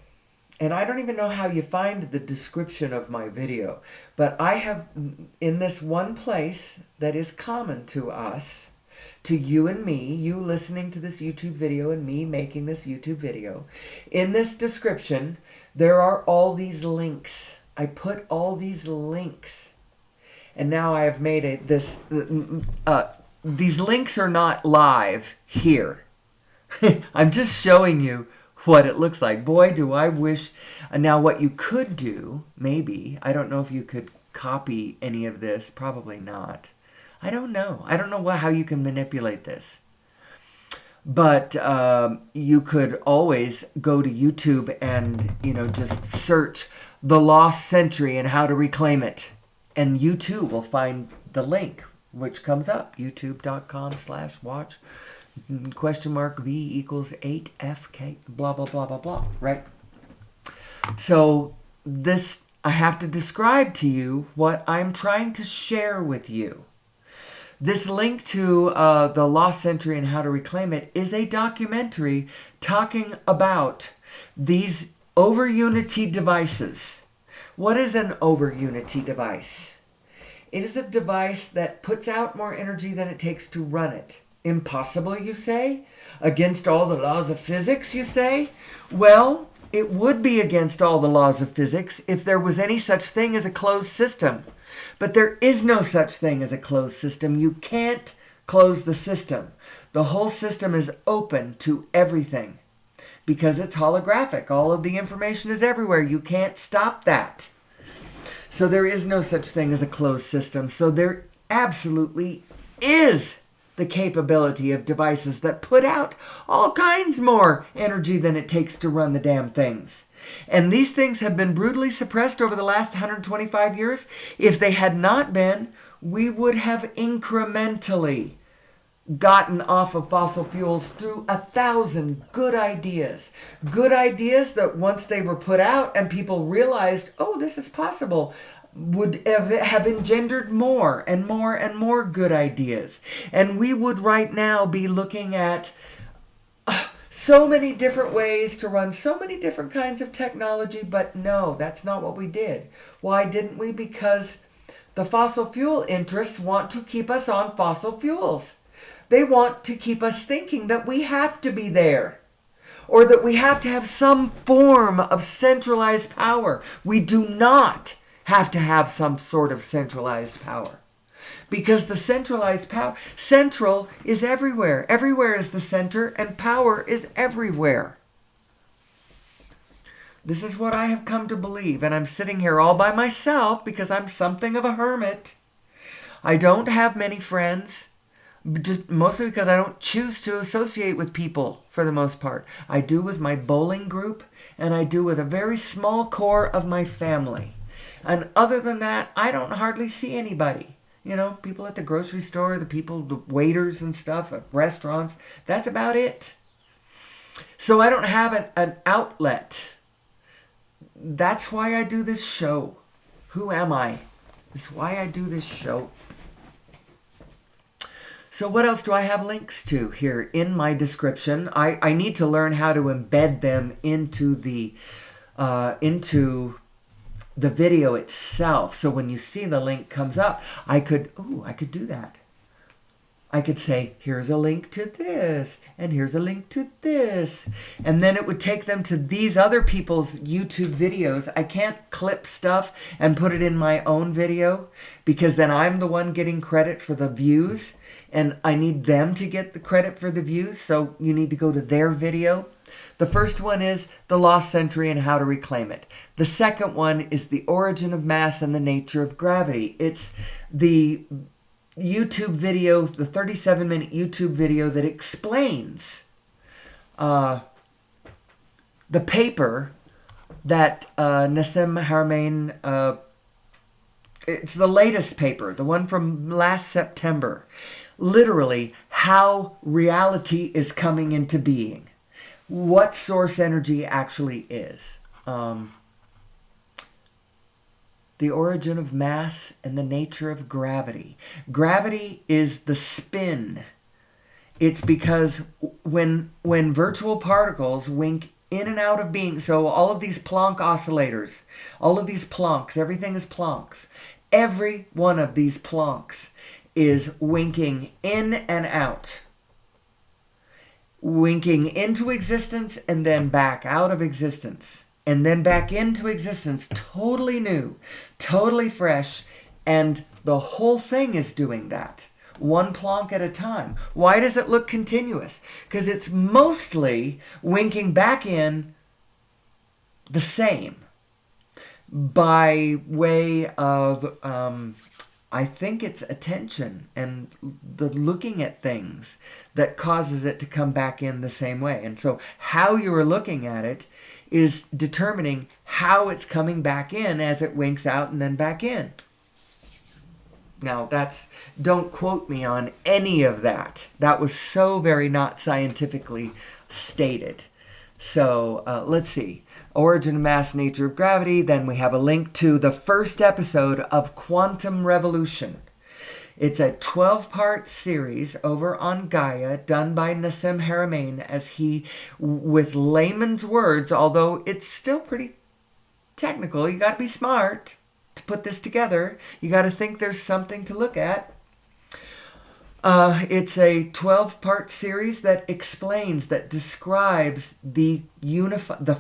And I don't even know how you find the description of my video. But I have, in this one place that is common to us, to you and me, you listening to this YouTube video and me making this YouTube video, in this description, there are all these links. I put all these links. And now I have made these links are not live here. I'm just showing you what it looks like. Boy, do I wish. Now what you could do, maybe, I don't know if you could copy any of this. Probably not. I don't know. I don't know how you can manipulate this. But you could always go to YouTube and, just search The Lost Century and How to Reclaim It. And you too will find the link, which comes up, youtube.com/watch $V = 8FK, blah, blah, blah, blah, blah, right? So this, I have to describe to you what I'm trying to share with you. This link to The Lost Century and How to Reclaim It is a documentary talking about these over-unity devices. What is an over-unity device? It is a device that puts out more energy than it takes to run it. Impossible, you say? Against all the laws of physics, you say? Well, It would be against all the laws of physics if there was any such thing as a closed system. But there is no such thing as a closed system. You can't close the system. The whole system is open to everything because it's holographic. All of the information is everywhere. You can't stop that. So there is no such thing as a closed system. So there absolutely is the capability of devices that put out all kinds more energy than it takes to run the damn things. And these things have been brutally suppressed over the last 125 years. If they had not been, we would have incrementally gotten off of fossil fuels through 1,000 good ideas. Good ideas that once they were put out and people realized, oh, this is possible, would have engendered more and more and more good ideas. And we would right now be looking at so many different ways to run so many different kinds of technology, but no, that's not what we did. Why didn't we? Because the fossil fuel interests want to keep us on fossil fuels. They want to keep us thinking that we have to be there, or that we have to have some form of centralized power. We do not have to have some sort of centralized power. Because the centralized power, central is everywhere. Everywhere is the center, and power is everywhere. This is what I have come to believe, and I'm sitting here all by myself because I'm something of a hermit. I don't have many friends, just mostly because I don't choose to associate with people for the most part. I do with my bowling group, and I do with a very small core of my family. And other than that, I don't hardly see anybody. You know, people at the grocery store, the waiters and stuff at restaurants. That's about it. So I don't have an outlet. That's why I do this show. Who am I? That's why I do this show. So what else do I have links to here in my description? I need to learn how to embed them into the video itself. So when you see the link comes up, I could do that. I could say, here's a link to this, and here's a link to this. And then it would take them to these other people's YouTube videos. I can't clip stuff and put it in my own video because then I'm the one getting credit for the views, and I need them to get the credit for the views. So you need to go to their video. The first one is The Lost Century and How to Reclaim It. The second one is The Origin of Mass and the Nature of Gravity. It's the YouTube video, the 37-minute YouTube video that explains the paper that Nassim Haramein, it's the latest paper, the one from last September. Literally, how reality is coming into being. What source energy actually is. The origin of mass and the nature of gravity. Gravity is the spin. It's because when virtual particles wink in and out of being, so all of these Planck oscillators, all of these Plancks, everything is Plancks. Every one of these Plancks is winking in and out. Winking into existence and then back out of existence. And then back into existence, totally new, totally fresh, and the whole thing is doing that, one Planck at a time. Why does it look continuous? Because it's mostly winking back in the same by way of, I think it's attention and the looking at things that causes it to come back in the same way. And so how you are looking at it is determining how it's coming back in as it winks out and then back in. Now, don't quote me on any of that. That was so very not scientifically stated. So let's see. Origin of Mass, Nature of Gravity. Then we have a link to the first episode of Quantum Revolution. It's a 12-part series over on Gaia done by Nassim Haramein as he, with layman's words, although it's still pretty technical. You got to be smart to put this together. You got to think there's something to look at. It's a 12-part series that explains, that describes the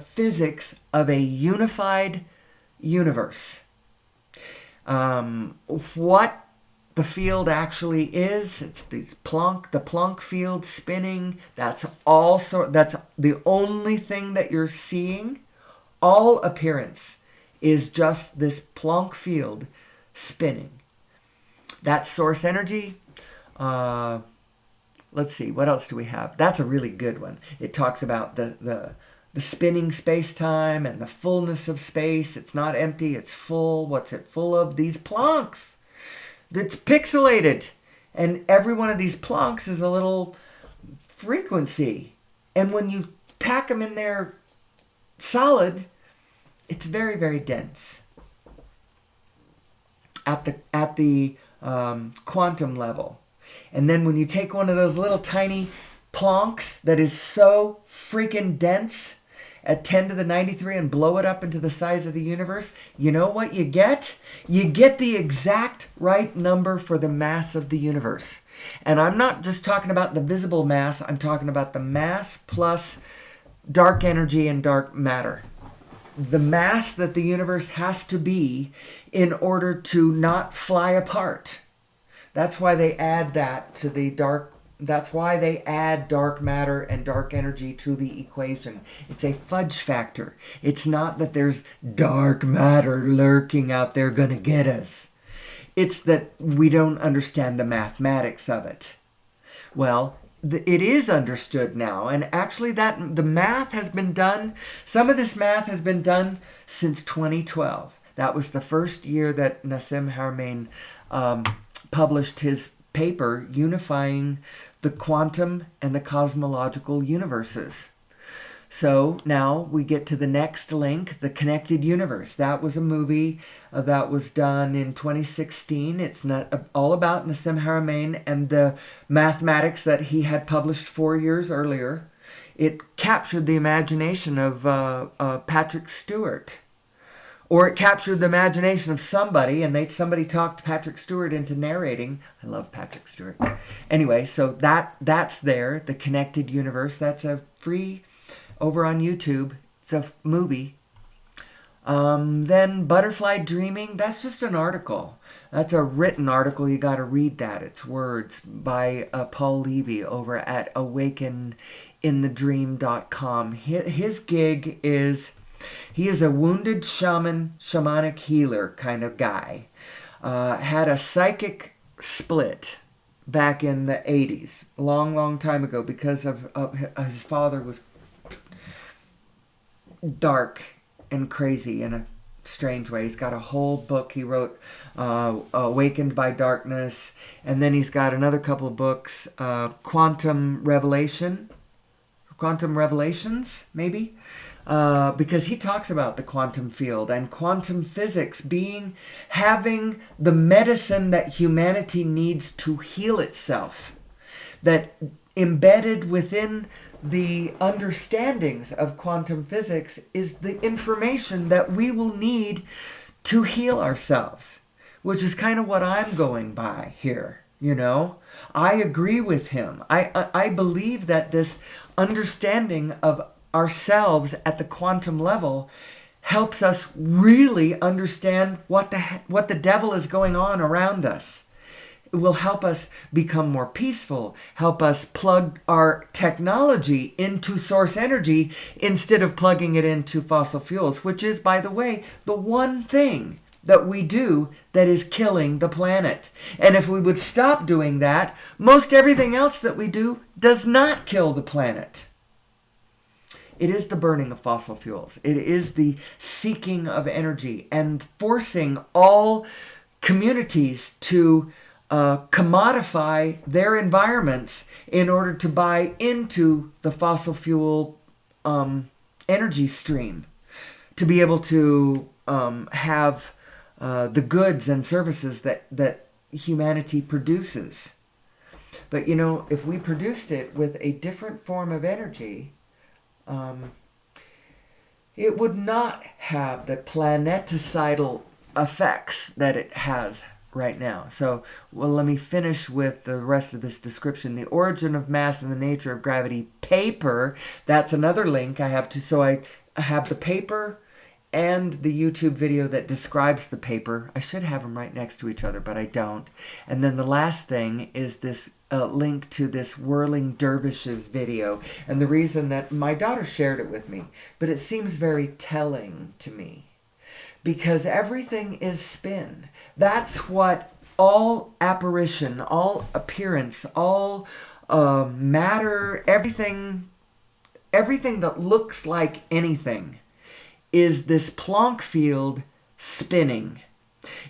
physics of a unified universe. What the field actually is. It's the Planck field spinning. That's the only thing that you're seeing. All appearance is just this Planck field spinning. That's source energy. Let's see, what else do we have? That's a really good one. It talks about the spinning space-time and the fullness of space. It's not empty, it's full. What's it full of? These Plancks. It's pixelated. And every one of these Plancks is a little frequency. And when you pack them in there solid, it's very, very dense. At the quantum level. And then when you take one of those little tiny Plancks that is so freaking dense at 10 to the 93 and blow it up into the size of the universe, you know what you get? You get the exact right number for the mass of the universe. And I'm not just talking about the visible mass, I'm talking about the mass plus dark energy and dark matter. The mass that the universe has to be in order to not fly apart. That's why they add that to the dark. That's why they add dark matter and dark energy to the equation. It's a fudge factor. It's not that there's dark matter lurking out there gonna get us. It's that we don't understand the mathematics of it. Well, it is understood now, and actually that the math has been done. Some of this math has been done since 2012. That was the first year that Nassim Haramein published his paper unifying the quantum and the cosmological universes. So now we get to the next link, The Connected Universe. That was a movie that was done in 2016. It's not all about Nassim Haramein and the mathematics that he had published 4 years earlier. It captured the imagination of Patrick Stewart. Or it captured the imagination of somebody, and somebody talked Patrick Stewart into narrating. I love Patrick Stewart. Anyway, so that's there, The Connected Universe. That's a free over on YouTube. It's a movie. Then Butterfly Dreaming, that's just an article. That's a written article. You got to read that. It's words by Paul Levy over at awakeninthedream.com. His gig is... He is a wounded shamanic healer kind of guy. Had a psychic split back in the 80s, a long, long time ago, because of his father was dark and crazy in a strange way. He's got a whole book he wrote, Awakened by Darkness, and then he's got another couple of books, Quantum Revelations, maybe? Because he talks about the quantum field and quantum physics having the medicine that humanity needs to heal itself. That embedded within the understandings of quantum physics is the information that we will need to heal ourselves, which is kind of what I'm going by here, you know? I agree with him. I believe that this understanding of ourselves at the quantum level helps us really understand what the devil is going on around us. It will help us become more peaceful, help us plug our technology into source energy instead of plugging it into fossil fuels, which is, by the way, the one thing that we do that is killing the planet. And if we would stop doing that, most everything else that we do does not kill the planet. It is the burning of fossil fuels. It is the seeking of energy and forcing all communities to commodify their environments in order to buy into the fossil fuel energy stream, to be able to have the goods and services that humanity produces. But, you know, if we produced it with a different form of energy, it would not have the planeticidal effects that it has right now. So, well, let me finish with the rest of this description. The origin of mass and the nature of gravity paper. That's another link I have to. So I have the paper and the YouTube video that describes the paper. I should have them right next to each other, but I don't. And then the last thing is this link to this Whirling Dervishes video. And the reason that my daughter shared it with me, but it seems very telling to me. Because everything is spin. That's what all apparition, all appearance, all matter, everything that looks like anything is this Planck field spinning.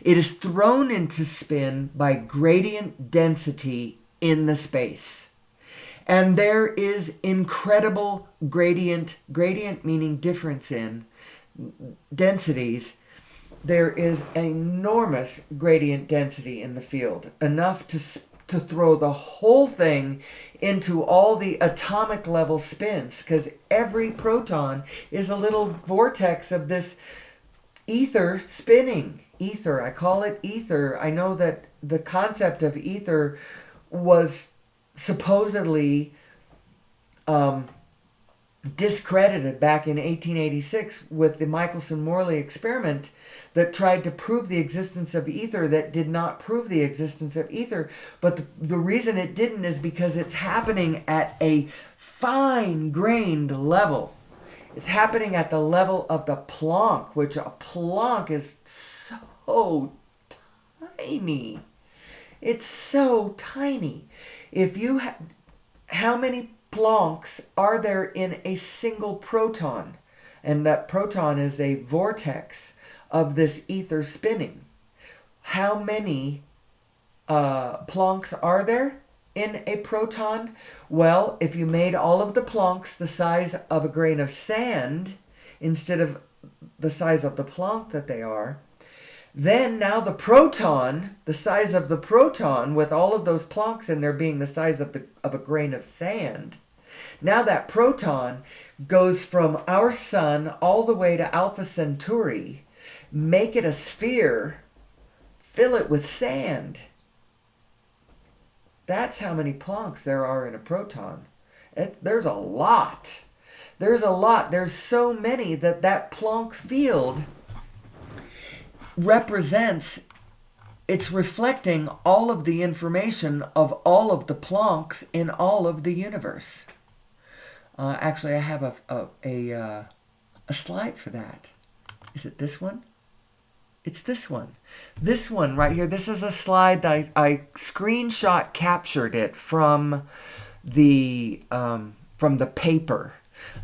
It is thrown into spin by gradient density in the space. And there is incredible gradient meaning difference in densities. There is an enormous gradient density in the field, enough to throw the whole thing into all the atomic level spins, because every proton is a little vortex of this ether spinning. Ether, I call it ether. I know that the concept of ether was supposedly discredited back in 1886 with the Michelson-Morley experiment that tried to prove the existence of ether that did not prove the existence of ether. But the reason it didn't is because it's happening at a fine-grained level. It's happening at the level of the Planck, which a Planck is so tiny. It's so tiny. If you how many Plancks are there in a single proton? And that proton is a vortex of this ether spinning. How many Plancks are there in a proton? Well, if you made all of the Plancks the size of a grain of sand instead of the size of the Planck that they are, then now the proton, the size of the proton, with all of those Plancks in there being the size of a grain of sand, now that proton goes from our sun all the way to Alpha Centauri, make it a sphere, fill it with sand. That's how many Plancks there are in a proton. There's a lot. There's a lot. There's so many that Planck field represents. It's reflecting all of the information of all of the Plancks in all of the universe. Actually, I have a slide for that. Is it this one? It's this one. This one right here. This is a slide that I screenshot captured it from the paper.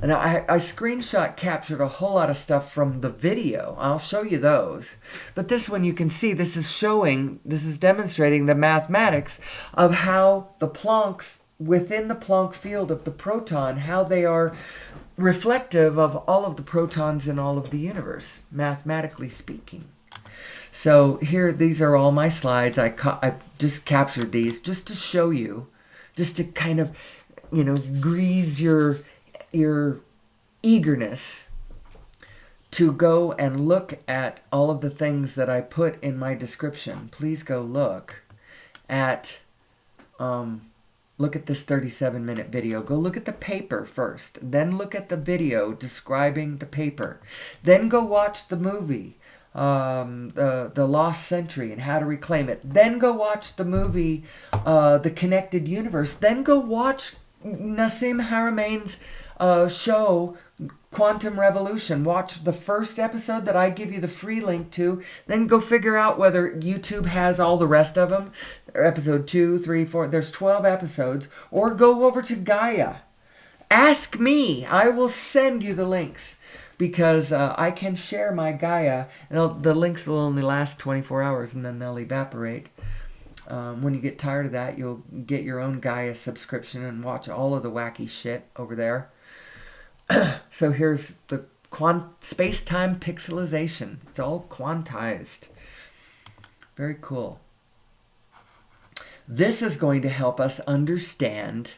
And I screenshot captured a whole lot of stuff from the video. I'll show you those. But this one you can see, this is demonstrating the mathematics of how the Plancks within the Planck field of the proton, how they are reflective of all of the protons in all of the universe, mathematically speaking. So here, these are all my slides. I just captured these just to show you, just to kind of, grease your eagerness to go and look at all of the things that I put in my description. Please go look at this 37-minute video. Go look at the paper first. Then look at the video describing the paper. Then go watch the movie, The Lost Century and How to Reclaim It. Then go watch the movie, The Connected Universe. Then go watch Nassim Harameyn's show, Quantum Revolution. Watch the first episode that I give you the free link to. Then go figure out whether YouTube has all the rest of them. Episode 2, 3, 4. There's 12 episodes. Or go over to Gaia. Ask me. I will send you the links. Because I can share my Gaia. And the links will only last 24 hours and then they'll evaporate. When you get tired of that, you'll get your own Gaia subscription and watch all of the wacky shit over there. So here's the space-time pixelization. It's all quantized. Very cool. This is going to help us understand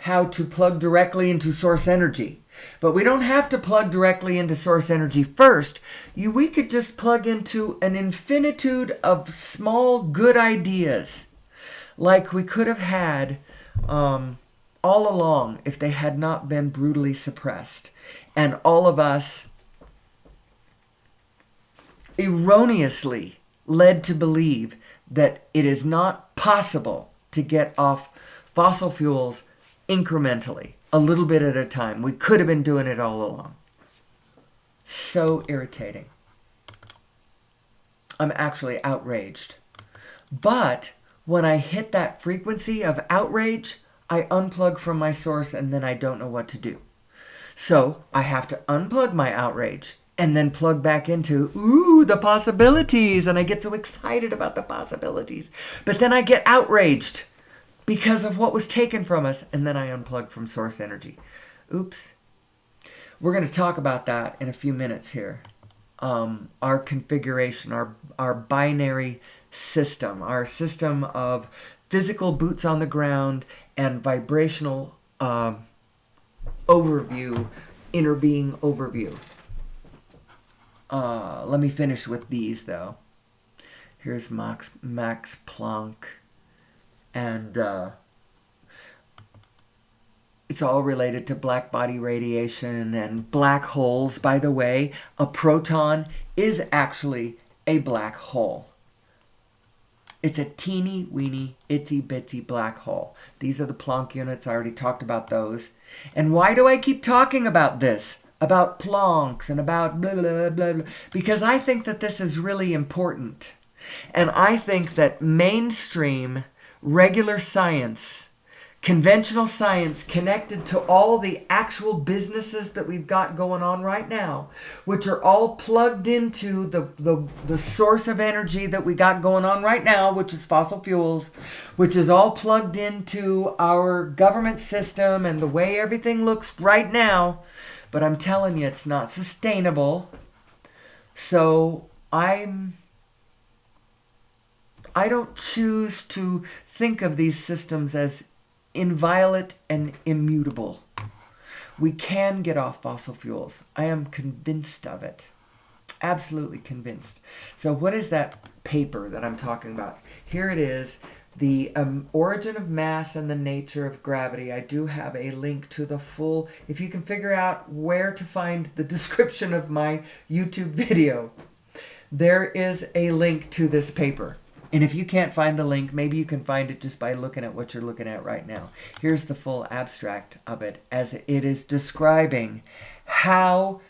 how to plug directly into source energy. But we don't have to plug directly into source energy first. We could just plug into an infinitude of small good ideas like we could have had all along if they had not been brutally suppressed. And all of us erroneously led to believe that it is not possible to get off fossil fuels incrementally, a little bit at a time. We could have been doing it all along. So irritating. I'm actually outraged. But when I hit that frequency of outrage, I unplug from my source and then I don't know what to do. So I have to unplug my outrage and then plug back into, the possibilities. And I get so excited about the possibilities. But then I get outraged because of what was taken from us. And then I unplug from source energy. Oops. We're going to talk about that in a few minutes here. Our configuration, our binary system, our system of physical boots on the ground and vibrational overview, inner being overview. Let me finish with these, though. Here's Max Planck. And it's all related to black body radiation and black holes. By the way, a proton is actually a black hole. It's a teeny weeny, itsy bitsy black hole. These are the Planck units. I already talked about those. And why do I keep talking about this? About Plancks and about blah, blah, blah, blah. Because I think that this is really important. And I think that mainstream, regular science, conventional science connected to all the actual businesses that we've got going on right now, which are all plugged into the source of energy that we got going on right now, which is fossil fuels, which is all plugged into our government system and the way everything looks right now. But I'm telling you, it's not sustainable. So I don't choose to think of these systems as inviolate and immutable. We can get off fossil fuels. I am convinced of it. Absolutely convinced. So what is that paper that I'm talking about? Here it is. The origin of mass and the nature of gravity. I do have a link to the full, if you can figure out where to find the description of my YouTube video, there is a link to this paper. And if you can't find the link, maybe you can find it just by looking at what you're looking at right now. Here's the full abstract of it, as it is describing how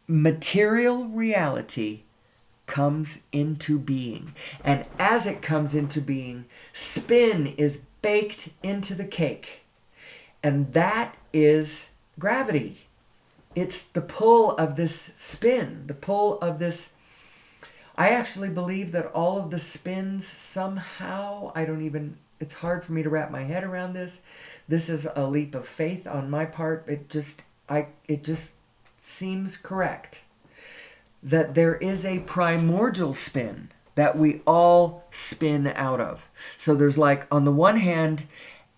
material reality comes into being. And as it comes into being, spin is baked into the cake. And that is gravity. It's the pull of this spin, the pull of this. I actually believe that all of the spins somehow, it's hard for me to wrap my head around this. This is a leap of faith on my part. It just seems correct that there is a primordial spin that we all spin out of. So there's, like, on the one hand,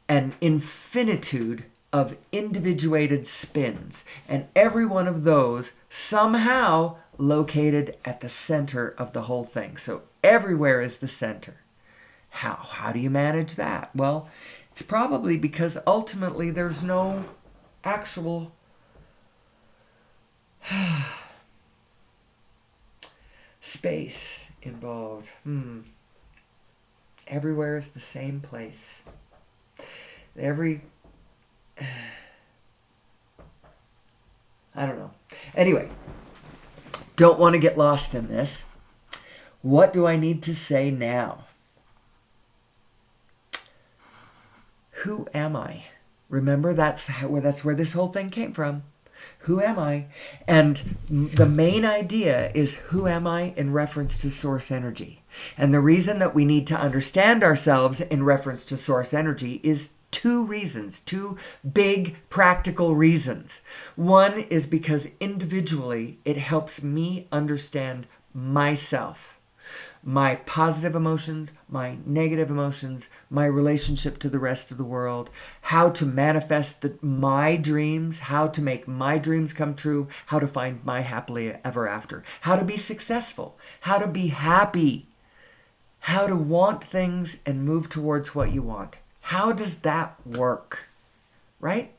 an infinitude of individuated spins, and every one of those somehow located at the center of the whole thing. So everywhere is the center. How do you manage that? Well, it's probably because ultimately there's no actual space involved. Everywhere is the same place. I don't know. Anyway, don't want to get lost in this. What do I need to say now? Who am I? Remember, that's where this whole thing came from. Who am I? And the main idea is, who am I in reference to source energy? And the reason that we need to understand ourselves in reference to source energy is two reasons, two big practical reasons. One is because individually it helps me understand myself. my positive emotions, my negative emotions, my relationship to the rest of the world, how to manifest my dreams, how to make my dreams come true, how to find my happily ever after, how to be successful, how to be happy, how to want things and move towards what you want. How does that work? Right?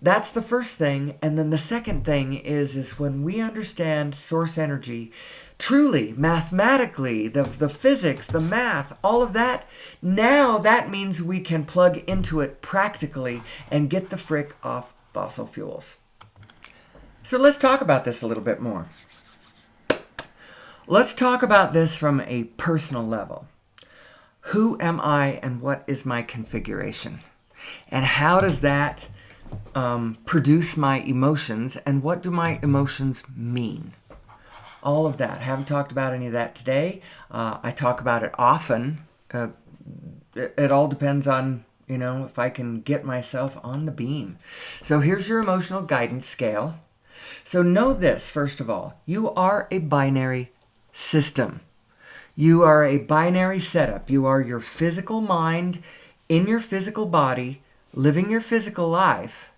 That's the first thing. And then the second thing is when we understand source energy, truly, mathematically, the physics, the math, all of that, now that means we can plug into it practically and get the frick off fossil fuels. So let's talk about this a little bit more. Let's talk about this from a personal level. Who am I and what is my configuration? And how does that produce my emotions, and what do my emotions mean? All of that. I haven't talked about any of that today. I talk about it often. It all depends on, if I can get myself on the beam. So here's your emotional guidance scale. So know this, first of all, you are a binary system. You are a binary setup. You are your physical mind in your physical body, living your physical life,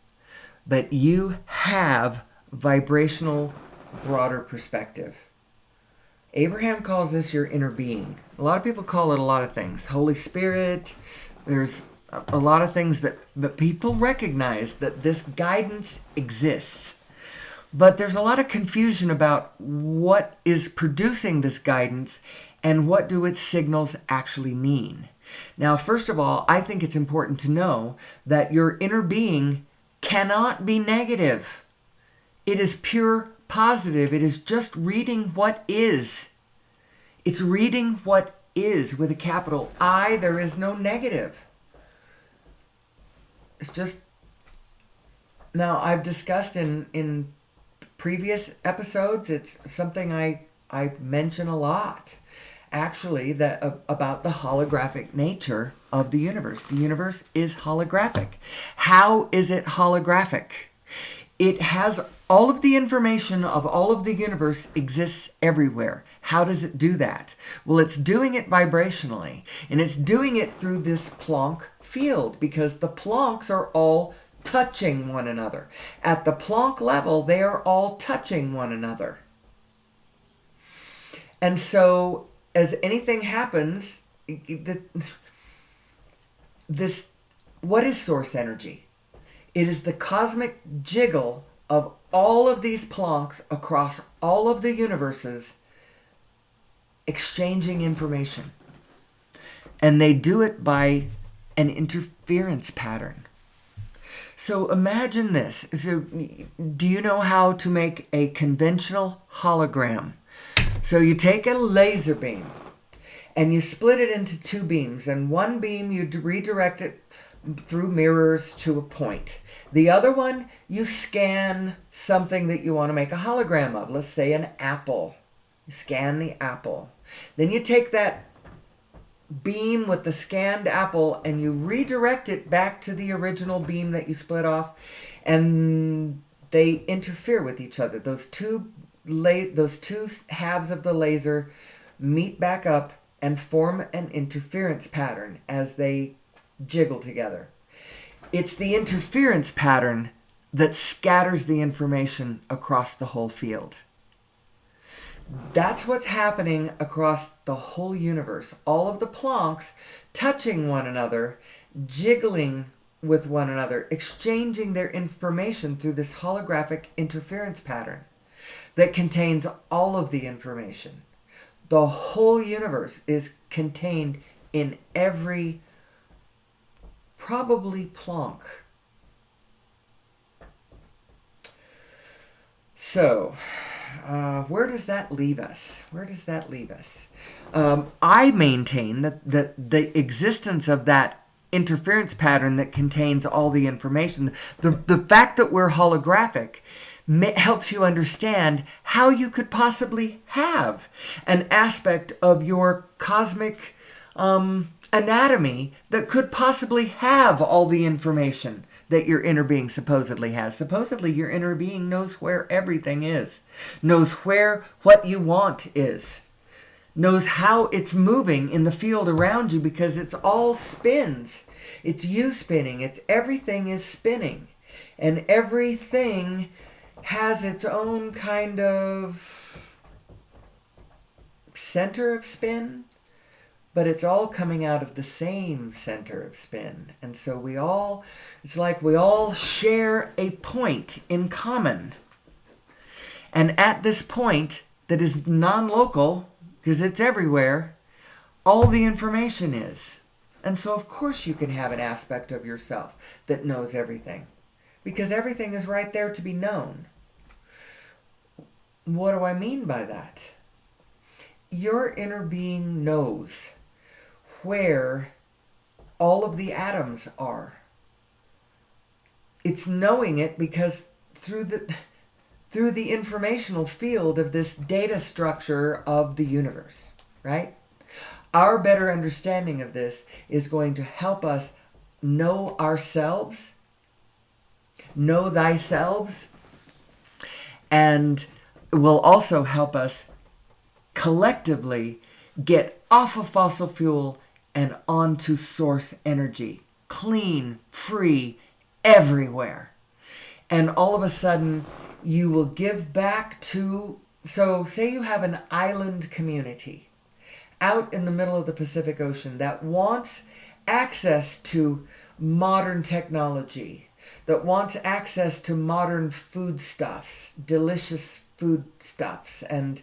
but you have vibrational, broader perspective. Abraham calls this your inner being. A lot of people call it a lot of things. Holy Spirit. There's a lot of things that people recognize that this guidance exists. But there's a lot of confusion about what is producing this guidance and what do its signals actually mean. Now, first of all, I think it's important to know that your inner being cannot be negative. It is pure positive. It is just reading what is. It's reading what is with a capital I. There is no negative. It's just... Now, I've discussed in previous episodes, it's something I mention a lot, actually, that about the holographic nature of the universe. The universe is holographic. How is it holographic? It has all of the information of all of the universe exists everywhere. How does it do that? Well, it's doing it vibrationally, and it's doing it through this Planck field, because the Plancks are all touching one another. At the Planck level, they are all touching one another. And so, as anything happens, what is source energy? It is the cosmic jiggle of all of these Plancks across all of the universes exchanging information. And they do it by an interference pattern. So imagine this. So, do you know how to make a conventional hologram? So you take a laser beam and you split it into two beams. And one beam you redirect it through mirrors to a point. The other one, you scan something that you want to make a hologram of. Let's say an apple. You scan the apple. Then you take that beam with the scanned apple and you redirect it back to the original beam that you split off, and they interfere with each other. Those two halves of the laser meet back up and form an interference pattern as they jiggle together. It's the interference pattern that scatters the information across the whole field. That's what's happening across the whole universe. All of the Plancks touching one another, jiggling with one another, exchanging their information through this holographic interference pattern that contains all of the information. The whole universe is contained in every, probably Planck. So, where does that leave us? I maintain that the existence of that interference pattern that contains all the information, the fact that we're holographic, helps you understand how you could possibly have an aspect of your cosmic anatomy that could possibly have all the information that your inner being supposedly has. Supposedly, your inner being knows where everything is, knows where what you want is, knows how it's moving in the field around you, because it's all spins. It's you spinning. It's everything is spinning. And everything has its own kind of center of spin, but it's all coming out of the same center of spin. And so it's like we all share a point in common. And at this point that is non-local, because it's everywhere, all the information is. And so of course you can have an aspect of yourself that knows everything, because everything is right there to be known. What do I mean by that? Your inner being knows where all of the atoms are. It's knowing it because through the informational field of this data structure of the universe, right? Our better understanding of this is going to help us know ourselves, know thyself, and will also help us collectively get off of fossil fuel and onto source energy. Clean, free, everywhere. And all of a sudden, you will give back to... So, say you have an island community out in the middle of the Pacific Ocean that wants access to modern technology, that wants access to modern foodstuffs, delicious foodstuffs, and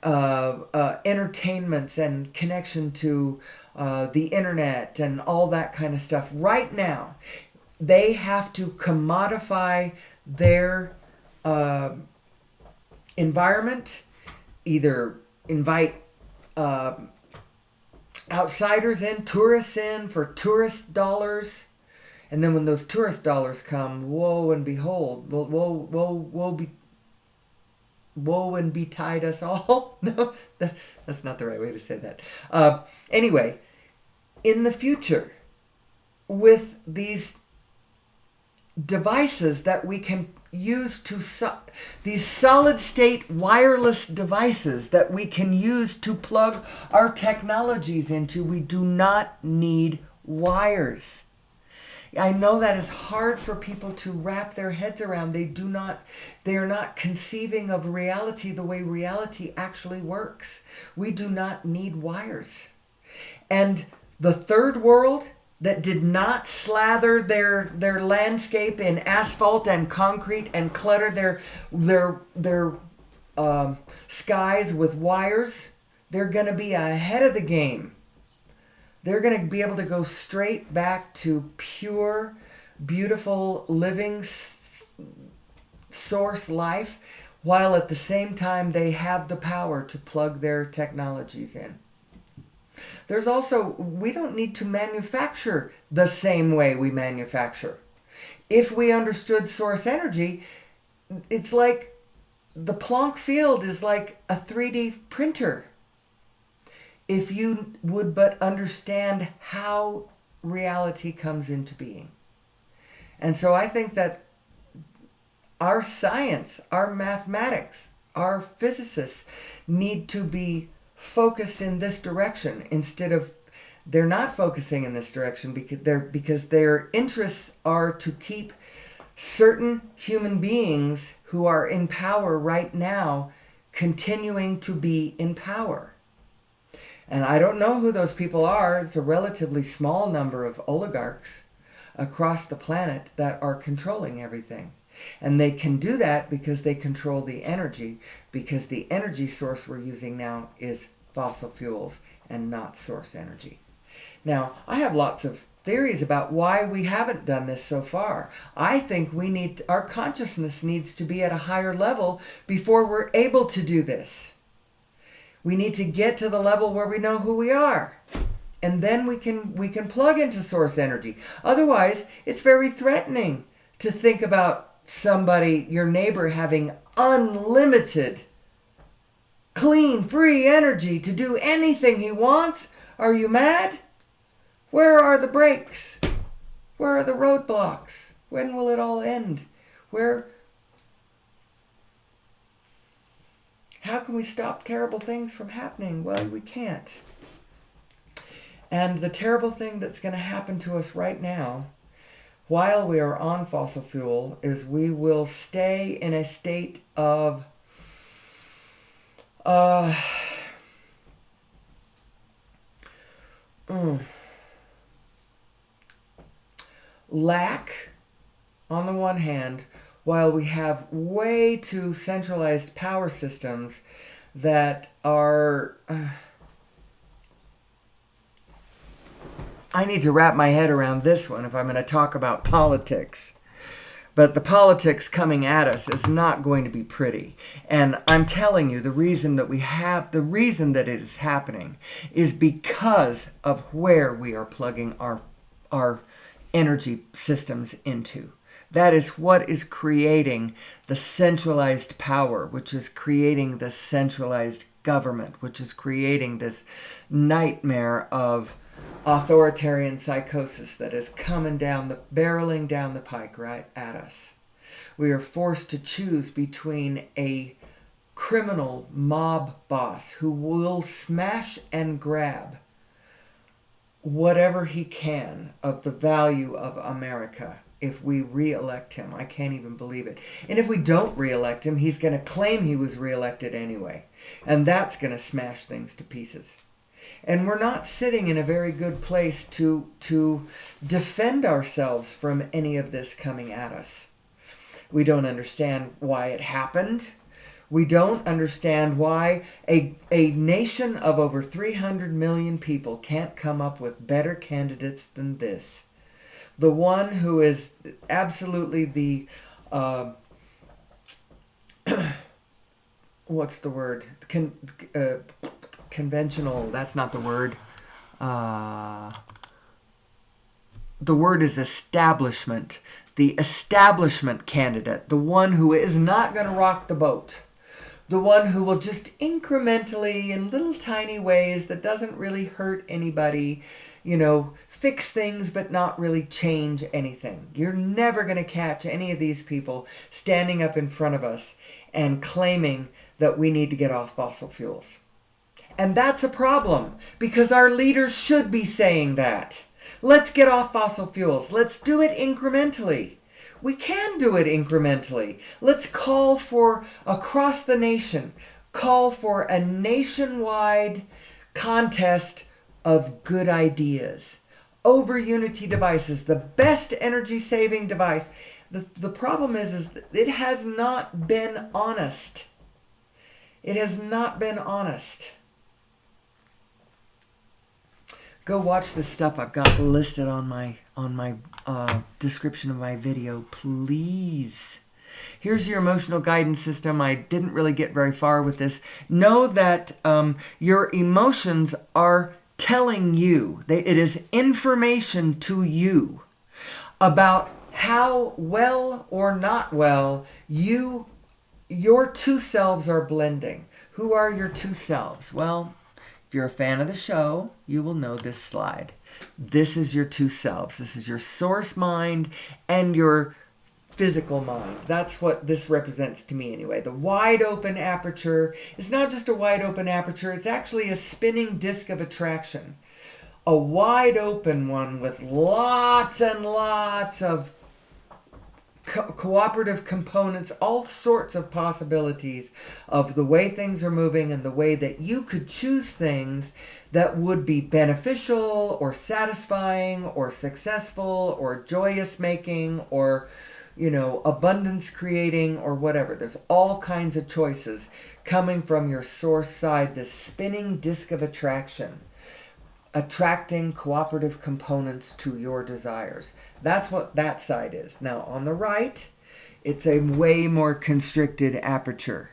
entertainments, and connection to the internet and all that kind of stuff. Right now, they have to commodify their environment, either invite outsiders in, tourists in for tourist dollars, and then when those tourist dollars come, woe and behold, woe and betide us all. No, that's not the right way to say that. Anyway, in the future, with these devices that we can use these solid state wireless devices that we can use to plug our technologies into, we do not need wires. I know that is hard for people to wrap their heads around. They are not conceiving of reality the way reality actually works. We do not need wires. And the third world that did not slather their landscape in asphalt and concrete and clutter their skies with wires, they're going to be ahead of the game. They're going to be able to go straight back to pure, beautiful, living source life, while at the same time they have the power to plug their technologies in. There's also, we don't need to manufacture the same way we manufacture. If we understood source energy, it's like the Planck field is like a 3D printer. If you would but understand how reality comes into being. And so I think that our science, our mathematics, our physicists need to be focused in this direction instead of... They're not focusing in this direction because their interests are to keep certain human beings who are in power right now continuing to be in power. And I don't know who those people are. It's a relatively small number of oligarchs across the planet that are controlling everything. And they can do that because they control the energy, because the energy source we're using now is fossil fuels and not source energy. Now, I have lots of theories about why we haven't done this so far. I think our consciousness needs to be at a higher level before we're able to do this. We need to get to the level where we know who we are. And then we can plug into source energy. Otherwise, it's very threatening to think about somebody, your neighbor, having unlimited, clean, free energy to do anything he wants. Are you mad? Where are the brakes? Where are the roadblocks? When will it all end? How can we stop terrible things from happening? Well, we can't. And the terrible thing that's going to happen to us right now, while we are on fossil fuel, is we will stay in a state of lack on the one hand, while we have way too centralized power systems that are... I need to wrap my head around this one if I'm going to talk about politics. But the politics coming at us is not going to be pretty. And I'm telling you, the reason that it is happening is because of where we are plugging our energy systems into. That is what is creating the centralized power, which is creating the centralized government, which is creating this nightmare of authoritarian psychosis that is barreling down the pike right at us. We are forced to choose between a criminal mob boss who will smash and grab whatever he can of the value of America if we re-elect him. I can't even believe it. And if we don't re-elect him, he's going to claim he was re-elected anyway. And that's going to smash things to pieces. And we're not sitting in a very good place to defend ourselves from any of this coming at us. We don't understand why it happened. We don't understand why a nation of over 300 million people can't come up with better candidates than this. The one who is absolutely the... what's the word? Conventional, that's not the word. The word is establishment. The establishment candidate. The one who is not going to rock the boat. The one who will just incrementally, in little tiny ways that doesn't really hurt anybody, fix things but not really change anything. You're never going to catch any of these people standing up in front of us and claiming that we need to get off fossil fuels. And that's a problem, because our leaders should be saying that. Let's get off fossil fuels. Let's do it incrementally. We can do it incrementally. Let's call for, across the nation, call for a nationwide contest of good ideas over Unity devices, the best energy-saving device. The problem is that it has not been honest. It has not been honest. Go watch the stuff I've got listed on my description of my video, please. Here's your emotional guidance system. I didn't really get very far with this. Know that your emotions are telling you, it is information to you about how well or not well your two selves are blending. Who are your two selves? Well, if you're a fan of the show, you will know this slide. This is your two selves. This is your source mind and your physical mind. That's what this represents to me anyway. The wide open aperture is not just a wide open aperture, it's actually a spinning disk of attraction. A wide open one with lots and lots of cooperative components, all sorts of possibilities of the way things are moving and the way that you could choose things that would be beneficial or satisfying or successful or joyous making or abundance creating or whatever. There's all kinds of choices coming from your source side, this spinning disk of attraction, attracting cooperative components to your desires. That's what that side is. Now, on the right, it's a way more constricted aperture.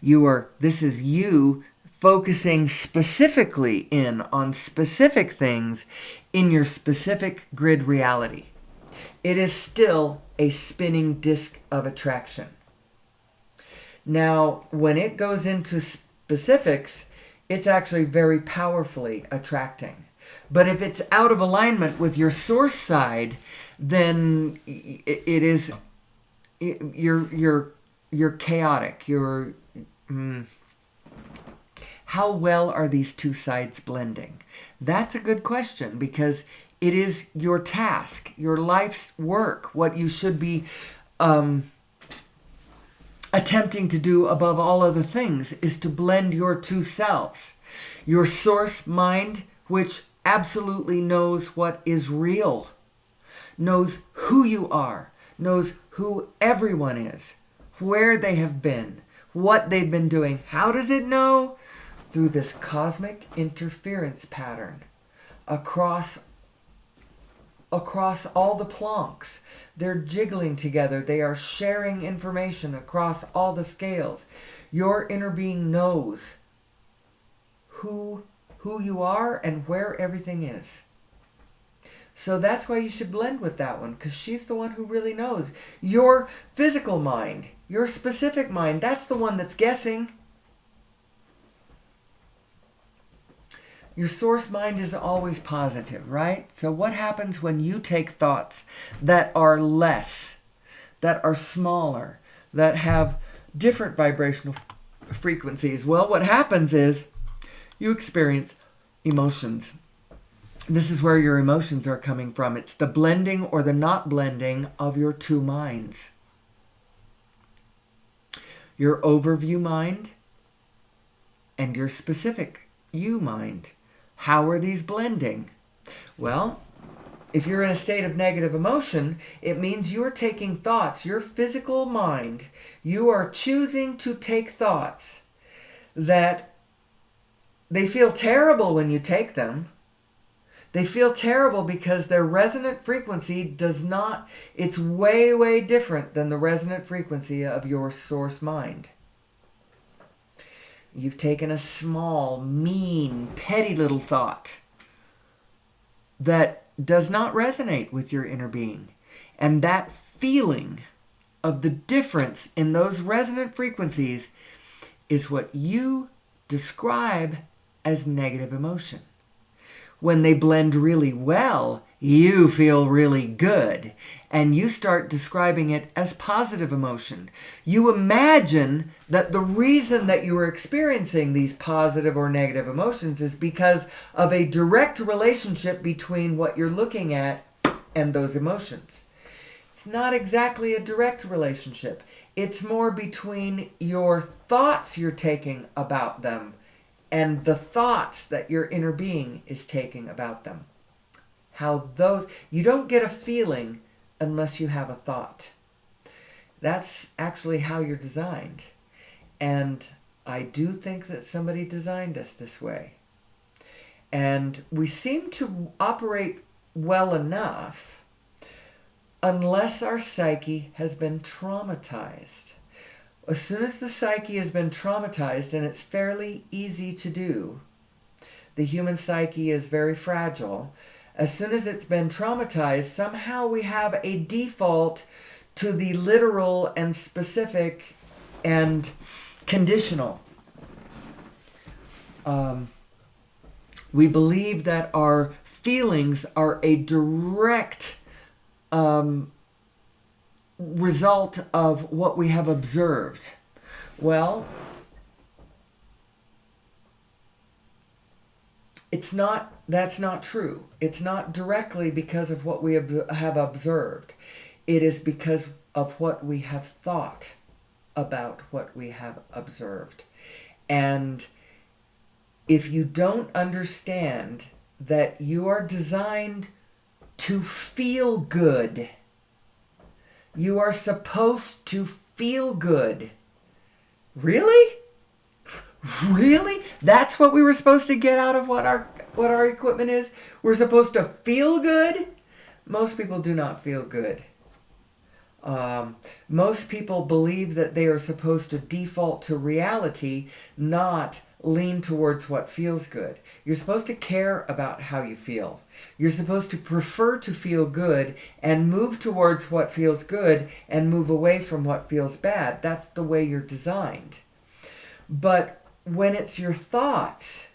This is you focusing specifically in on specific things in your specific grid reality. It is still a spinning disk of attraction. Now, when it goes into specifics, it's actually very powerfully attracting. But if it's out of alignment with your source side, then you're chaotic. You're How well are these two sides blending? That's a good question, because it is your task, your life's work, what you should be attempting to do above all other things is to blend your two selves. Your source mind, which absolutely knows what is real, knows who you are, knows who everyone is, where they have been, what they've been doing. How does it know? Through this cosmic interference pattern across all the planks. They're jiggling together. They are sharing information across all the scales. Your inner being knows who you are and where everything is. So that's why you should blend with that one, because she's the one who really knows. Your physical mind, your specific mind, that's the one that's guessing. Your source mind is always positive, right? So what happens when you take thoughts that are less, that are smaller, that have different vibrational frequencies? Well, what happens is you experience emotions. This is where your emotions are coming from. It's the blending or the not blending of your two minds. Your overview mind and your specific you mind. How are these blending? Well, if you're in a state of negative emotion, it means you're taking thoughts, your physical mind, you are choosing to take thoughts that they feel terrible when you take them. They feel terrible because their resonant frequency does not, it's way, way different than the resonant frequency of your source mind. You've taken a small, mean, petty little thought that does not resonate with your inner being. And that feeling of the difference in those resonant frequencies is what you describe as negative emotion. When they blend really well, you feel really good, and you start describing it as positive emotion. You imagine that the reason that you are experiencing these positive or negative emotions is because of a direct relationship between what you're looking at and those emotions. It's not exactly a direct relationship. It's more between your thoughts you're taking about them and the thoughts that your inner being is taking about them. How those, you don't get a feeling unless you have a thought. That's actually how you're designed. And I do think that somebody designed us this way. And we seem to operate well enough unless our psyche has been traumatized. As soon as the psyche has been traumatized, and it's fairly easy to do, the human psyche is very fragile. As soon as it's been traumatized, somehow we have a default to the literal and specific and conditional. We believe that our feelings are a direct result of what we have observed. Well, that's not true. It's not directly because of what we have observed. It is because of what we have thought about what we have observed. And if you don't understand that you are designed to feel good, you are supposed to feel good. Really? Really? That's what we were supposed to get out of what our equipment is? We're supposed to feel good? Most people do not feel good. Most people believe that they are supposed to default to reality, not lean towards what feels good. You're supposed to care about how you feel. You're supposed to prefer to feel good and move towards what feels good and move away from what feels bad. That's the way you're designed. But when it's your thoughts,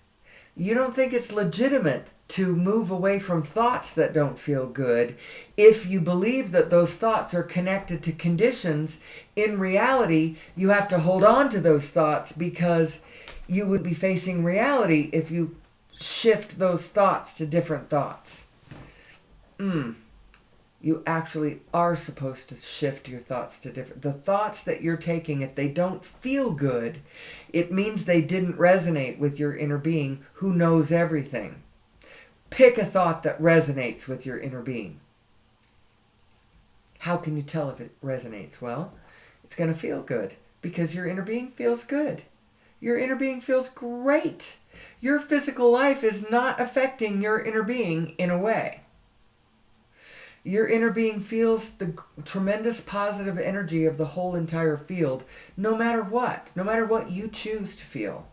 you don't think it's legitimate to move away from thoughts that don't feel good if you believe that those thoughts are connected to conditions. In reality, you have to hold on to those thoughts because you would be facing reality if you shift those thoughts to different thoughts. You actually are supposed to shift your thoughts to different. The thoughts that you're taking, if they don't feel good, it means they didn't resonate with your inner being who knows everything. Pick a thought that resonates with your inner being. How can you tell if it resonates? Well, it's going to feel good because your inner being feels good. Your inner being feels great. Your physical life is not affecting your inner being in a way. Your inner being feels the tremendous positive energy of the whole entire field, no matter what you choose to feel.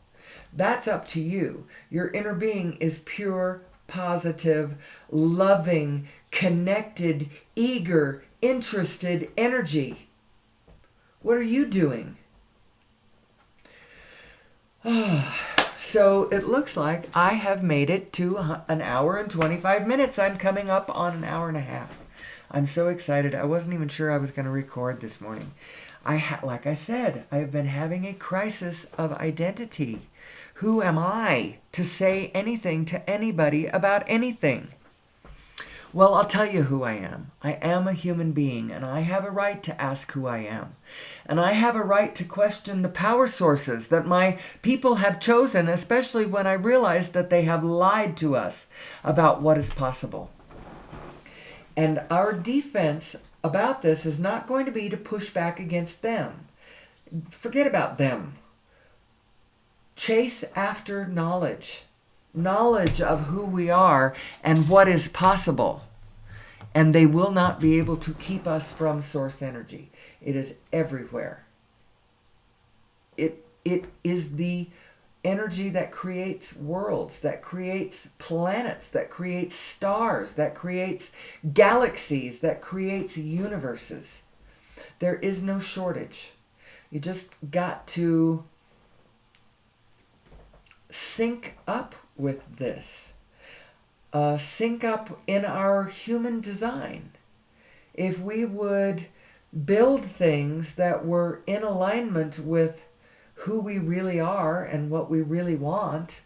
That's up to you. Your inner being is pure, positive, loving, connected, eager, interested energy. What are you doing? So it looks like I have made it to an hour and 25 minutes. I'm coming up on an hour and a half. I'm so excited. I wasn't even sure I was going to record this morning. Like I said, I've been having a crisis of identity. Who am I to say anything to anybody about anything? Well, I'll tell you who I am. I am a human being, and I have a right to ask who I am. And I have a right to question the power sources that my people have chosen, especially when I realize that they have lied to us about what is possible. And our defense about this is not going to be to push back against them. Forget about them. Chase after knowledge. Knowledge of who we are and what is possible. And they will not be able to keep us from source energy. It is everywhere. It is the energy that creates worlds, that creates planets, that creates stars, that creates galaxies, that creates universes. There is no shortage. You just got to sync up with this. Sync up in our human design. If we would build things that were in alignment with who we really are and what we really want,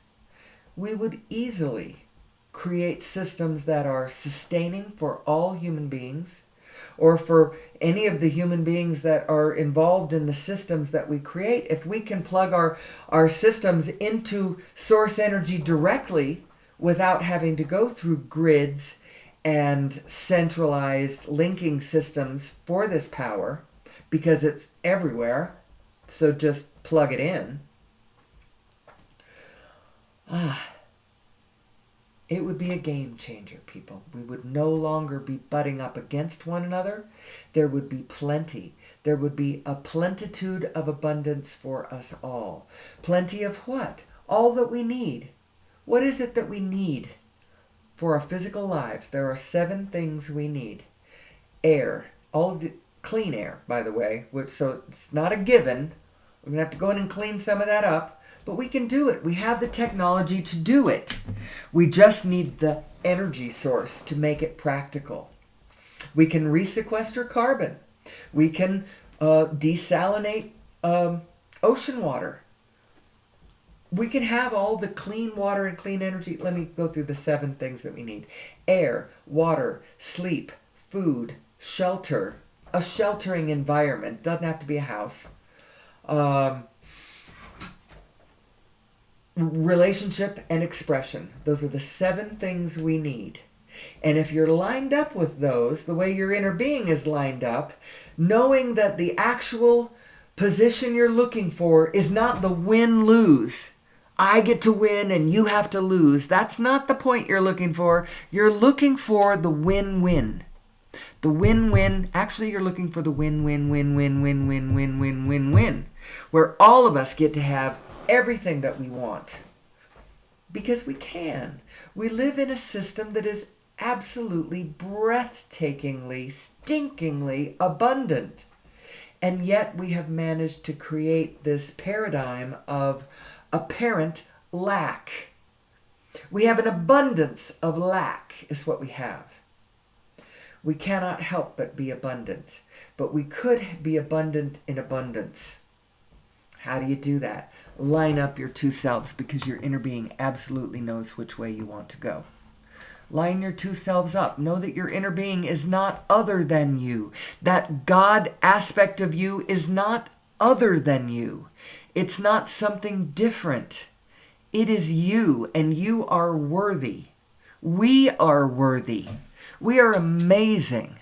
we would easily create systems that are sustaining for all human beings, or for any of the human beings that are involved in the systems that we create. If we can plug our systems into source energy directly without having to go through grids and centralized linking systems for this power, because it's everywhere, so just plug it in. It would be a game changer, people. We would no longer be butting up against one another. There would be plenty. There would be a plenitude of abundance for us all. Plenty of what? All that we need. What is it that we need for our physical lives? There are 7 things we need. Air. All of the clean air, by the way, so it's not a given. We're going to have to go in and clean some of that up. But we can do it. We have the technology to do it. We just need the energy source to make it practical. We can resequester carbon. We can desalinate ocean water. We can have all the clean water and clean energy. Let me go through the 7 things that we need. Air, water, sleep, food, shelter, a sheltering environment. Doesn't have to be a house. Relationship and expression. Those are the 7 things we need. And if you're lined up with those, the way your inner being is lined up, knowing that the actual position you're looking for is not the win-lose. I get to win and you have to lose. That's not the point you're looking for. You're looking for the win-win. The win-win. Actually, you're looking for the win-win-win-win-win-win-win-win-win, where all of us get to have everything that we want. Because we can. We live in a system that is absolutely breathtakingly, stinkingly abundant. And yet we have managed to create this paradigm of apparent lack. We have an abundance of lack, is what we have. We cannot help but be abundant. But we could be abundant in abundance. How do you do that? Line up your two selves, because your inner being absolutely knows which way you want to go. Line your two selves up. Know that your inner being is not other than you. That God aspect of you is not other than you. It's not something different. It is you, and you are worthy. We are worthy. We are amazing.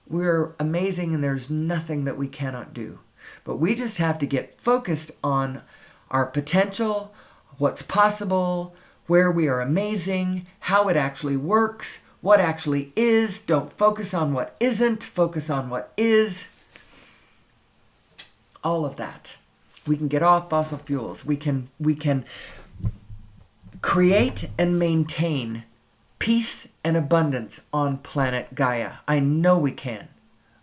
We're amazing, and there's nothing that we cannot do. But we just have to get focused on our potential, what's possible, where we are amazing, how it actually works, what actually is. Don't focus on what isn't, focus on what is. All of that. We can get off fossil fuels. We can create and maintain peace and abundance on planet Gaia. I know we can.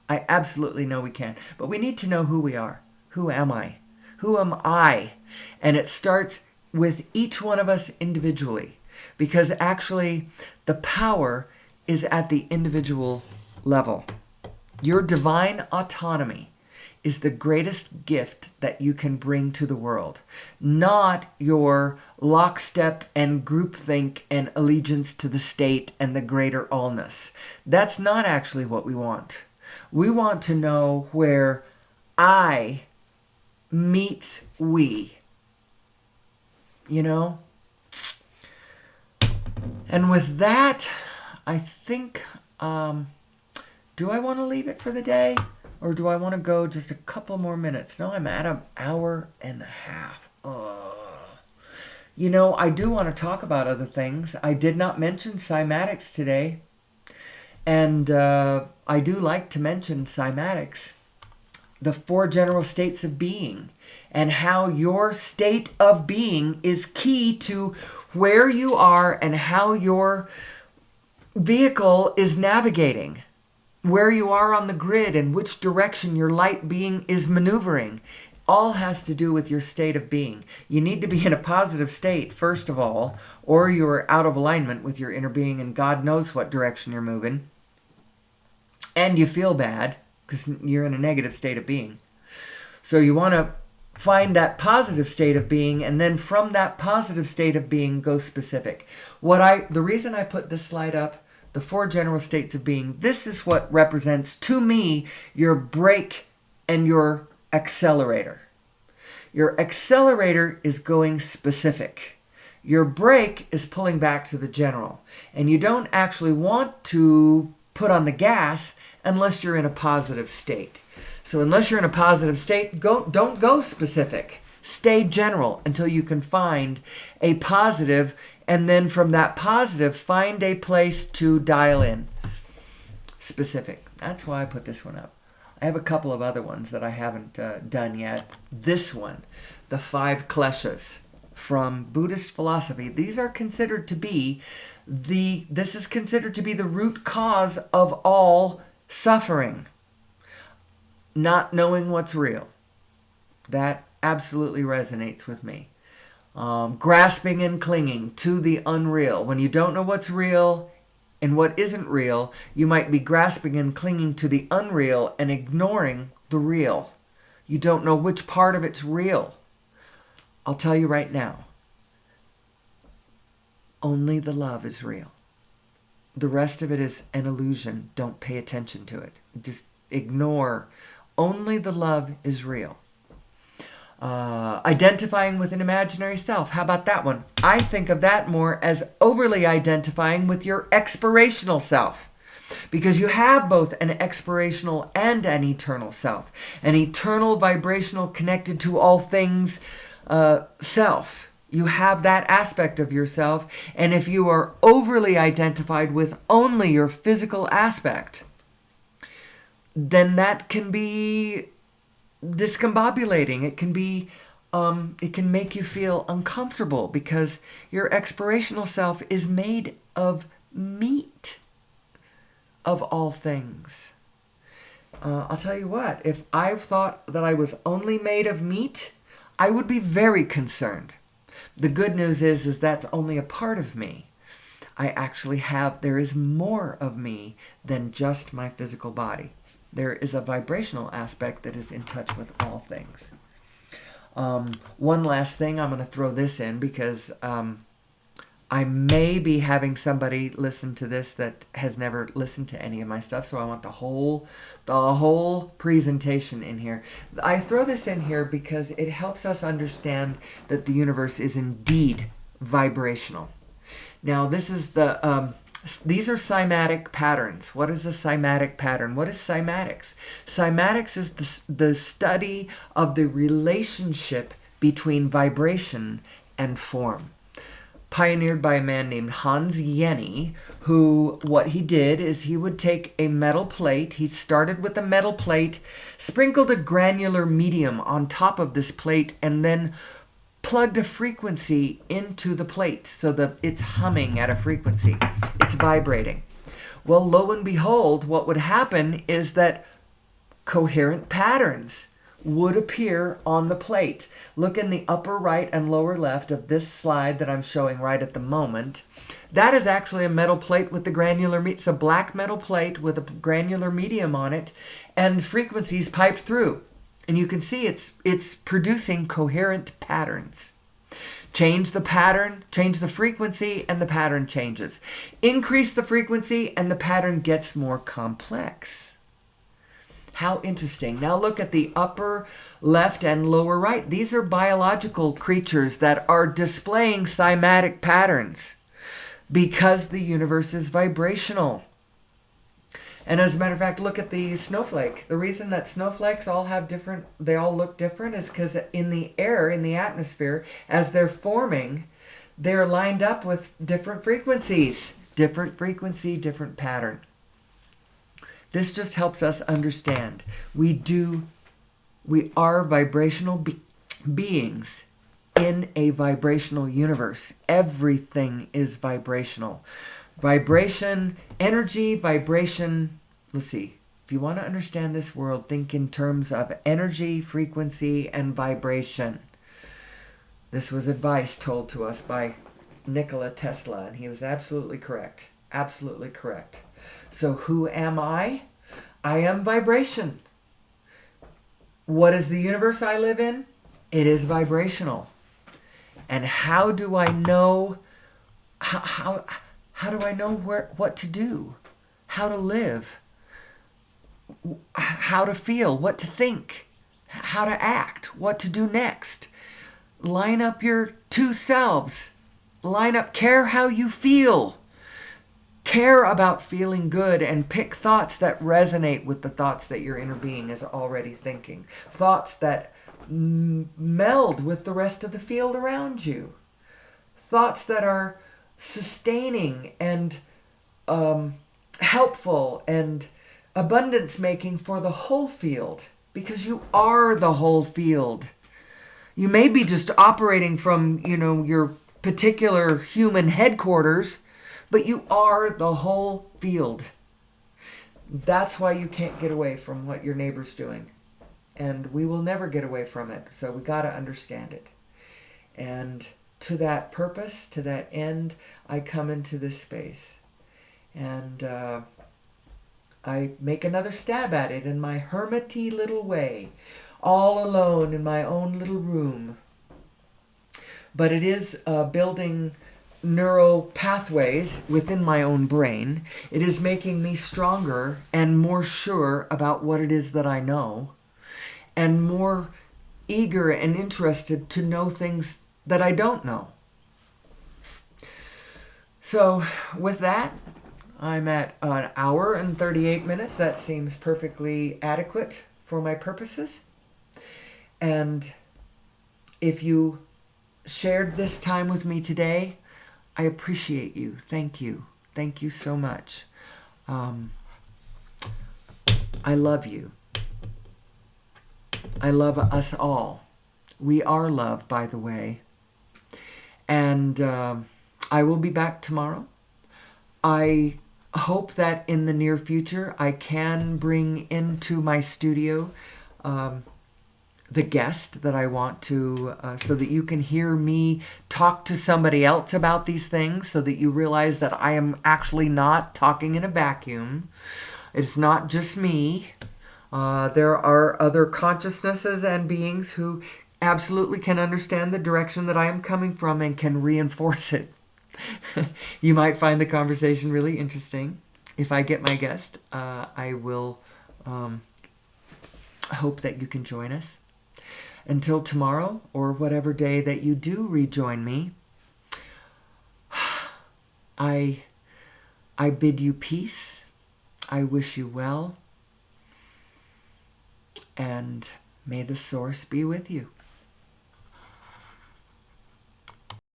I absolutely know we can. But we need to know who we are. Who am I? Who am I? And it starts with each one of us individually, because actually the power is at the individual level. Your divine autonomy is the greatest gift that you can bring to the world, not your lockstep and groupthink and allegiance to the state and the greater allness. That's not actually what we want. We want to know where I meets we. You know? And with that, I think, do I want to leave it for the day? Or do I want to go just a couple more minutes? No, I'm at an hour and a half. You know, I do want to talk about other things. I did not mention cymatics today. And I do like to mention cymatics. The 4 general states of being, and how your state of being is key to where you are and how your vehicle is navigating, where you are on the grid and which direction your light being is maneuvering. All has to do with your state of being. You need to be in a positive state, first of all, or you're out of alignment with your inner being and God knows what direction you're moving. And you feel bad because you're in a negative state of being. So you want to find that positive state of being, and then from that positive state of being, go specific. The reason I put this slide up, the 4 general states of being, this is what represents to me your brake and your accelerator. Your accelerator is going specific. Your brake is pulling back to the general. And you don't actually want to put on the gas unless you're in a positive state. So unless you're in a positive state, don't go specific. Stay general until you can find a positive, and then from that positive, find a place to dial in specific. That's why I put this one up. I have a couple of other ones that I haven't done yet. This one, the 5 kleshas from Buddhist philosophy. These are considered to be this is considered to be the root cause of all suffering. Not knowing what's real. That absolutely resonates with me. Grasping and clinging to the unreal. When you don't know what's real and what isn't real, you might be grasping and clinging to the unreal and ignoring the real. You don't know which part of it's real. I'll tell you right now. Only the love is real. The rest of it is an illusion. Don't pay attention to it. Just ignore. Only the love is real. Identifying with an imaginary self. How about that one? I think of that more as overly identifying with your expirational self. Because you have both an expirational and an eternal self. An eternal vibrational connected to all things self. You have that aspect of yourself. And if you are overly identified with only your physical aspect, then that can be discombobulating. It can be, it can make you feel uncomfortable because your expirational self is made of meat, of all things. I'll tell you what, if I thought that I was only made of meat, I would be very concerned. The good news is that's only a part of me. There is more of me than just my physical body. There is a vibrational aspect that is in touch with all things. One last thing, I'm going to throw this in because I may be having somebody listen to this that has never listened to any of my stuff, so I want the whole presentation in here. I throw this in here because it helps us understand that the universe is indeed vibrational. Now, this is these are cymatic patterns. What is a cymatic pattern? What is cymatics? Cymatics is the study of the relationship between vibration and form. Pioneered by a man named Hans Jenny, who, what he did is he would take a metal plate. He started with a metal plate, sprinkled a granular medium on top of this plate, and then plugged a frequency into the plate so that it's humming at a frequency. It's vibrating. Well, lo and behold, what would happen is that coherent patterns would appear on the plate. Look in the upper right and lower left of this slide that I'm showing right at the moment. That is actually a metal plate with the granular medium. It's a black metal plate with a granular medium on it and frequencies piped through. And you can see it's producing coherent patterns. Change the pattern, change the frequency, and the pattern changes. Increase the frequency, and the pattern gets more complex. How interesting. Now look at the upper left and lower right. These are biological creatures that are displaying cymatic patterns because the universe is vibrational. And as a matter of fact, look at the snowflake. The reason that snowflakes all look different is because in the air, in the atmosphere, as they're forming, they're lined up with different frequencies. Different frequency, different pattern. This just helps us understand. We are vibrational beings in a vibrational universe. Everything is vibrational. Vibration, energy, vibration. Let's see. If you want to understand this world, think in terms of energy, frequency, and vibration. This was advice told to us by Nikola Tesla, and he was absolutely correct. Absolutely correct. So who am I? I am vibration. What is the universe I live in? It is vibrational. And how do I know how do I know what to do? How to live? How to feel? What to think? How to act? What to do next? Line up your two selves. Care how you feel. Care about feeling good and pick thoughts that resonate with the thoughts that your inner being is already thinking. Thoughts that meld with the rest of the field around you. Thoughts that are sustaining and helpful and abundance making for the whole field, because you are the whole field. You may be just operating from, your particular human headquarters, but you are the whole field. That's why you can't get away from what your neighbor's doing. And we will never get away from it. So we got to understand it. And to that purpose, to that end, I come into this space. And I make another stab at it in my hermity little way, all alone in my own little room. But it is building neural pathways within my own brain. It is making me stronger and more sure about what it is that I know, and more eager and interested to know things that I don't know. So with that, I'm at an hour and 38 minutes. That seems perfectly adequate for my purposes. And if you shared this time with me today, I appreciate you. Thank you. Thank you so much. I love you. I love us all. We are love, by the way. And I will be back tomorrow. I hope that in the near future I can bring into my studio the guest that I want to, so that you can hear me talk to somebody else about these things, so that you realize that I am actually not talking in a vacuum. It's not just me. There are other consciousnesses and beings who absolutely can understand the direction that I am coming from and can reinforce it. You might find the conversation really interesting. If I get my guest, I will hope that you can join us. Until tomorrow, or whatever day that you do rejoin me, I bid you peace. I wish you well. And may the source be with you.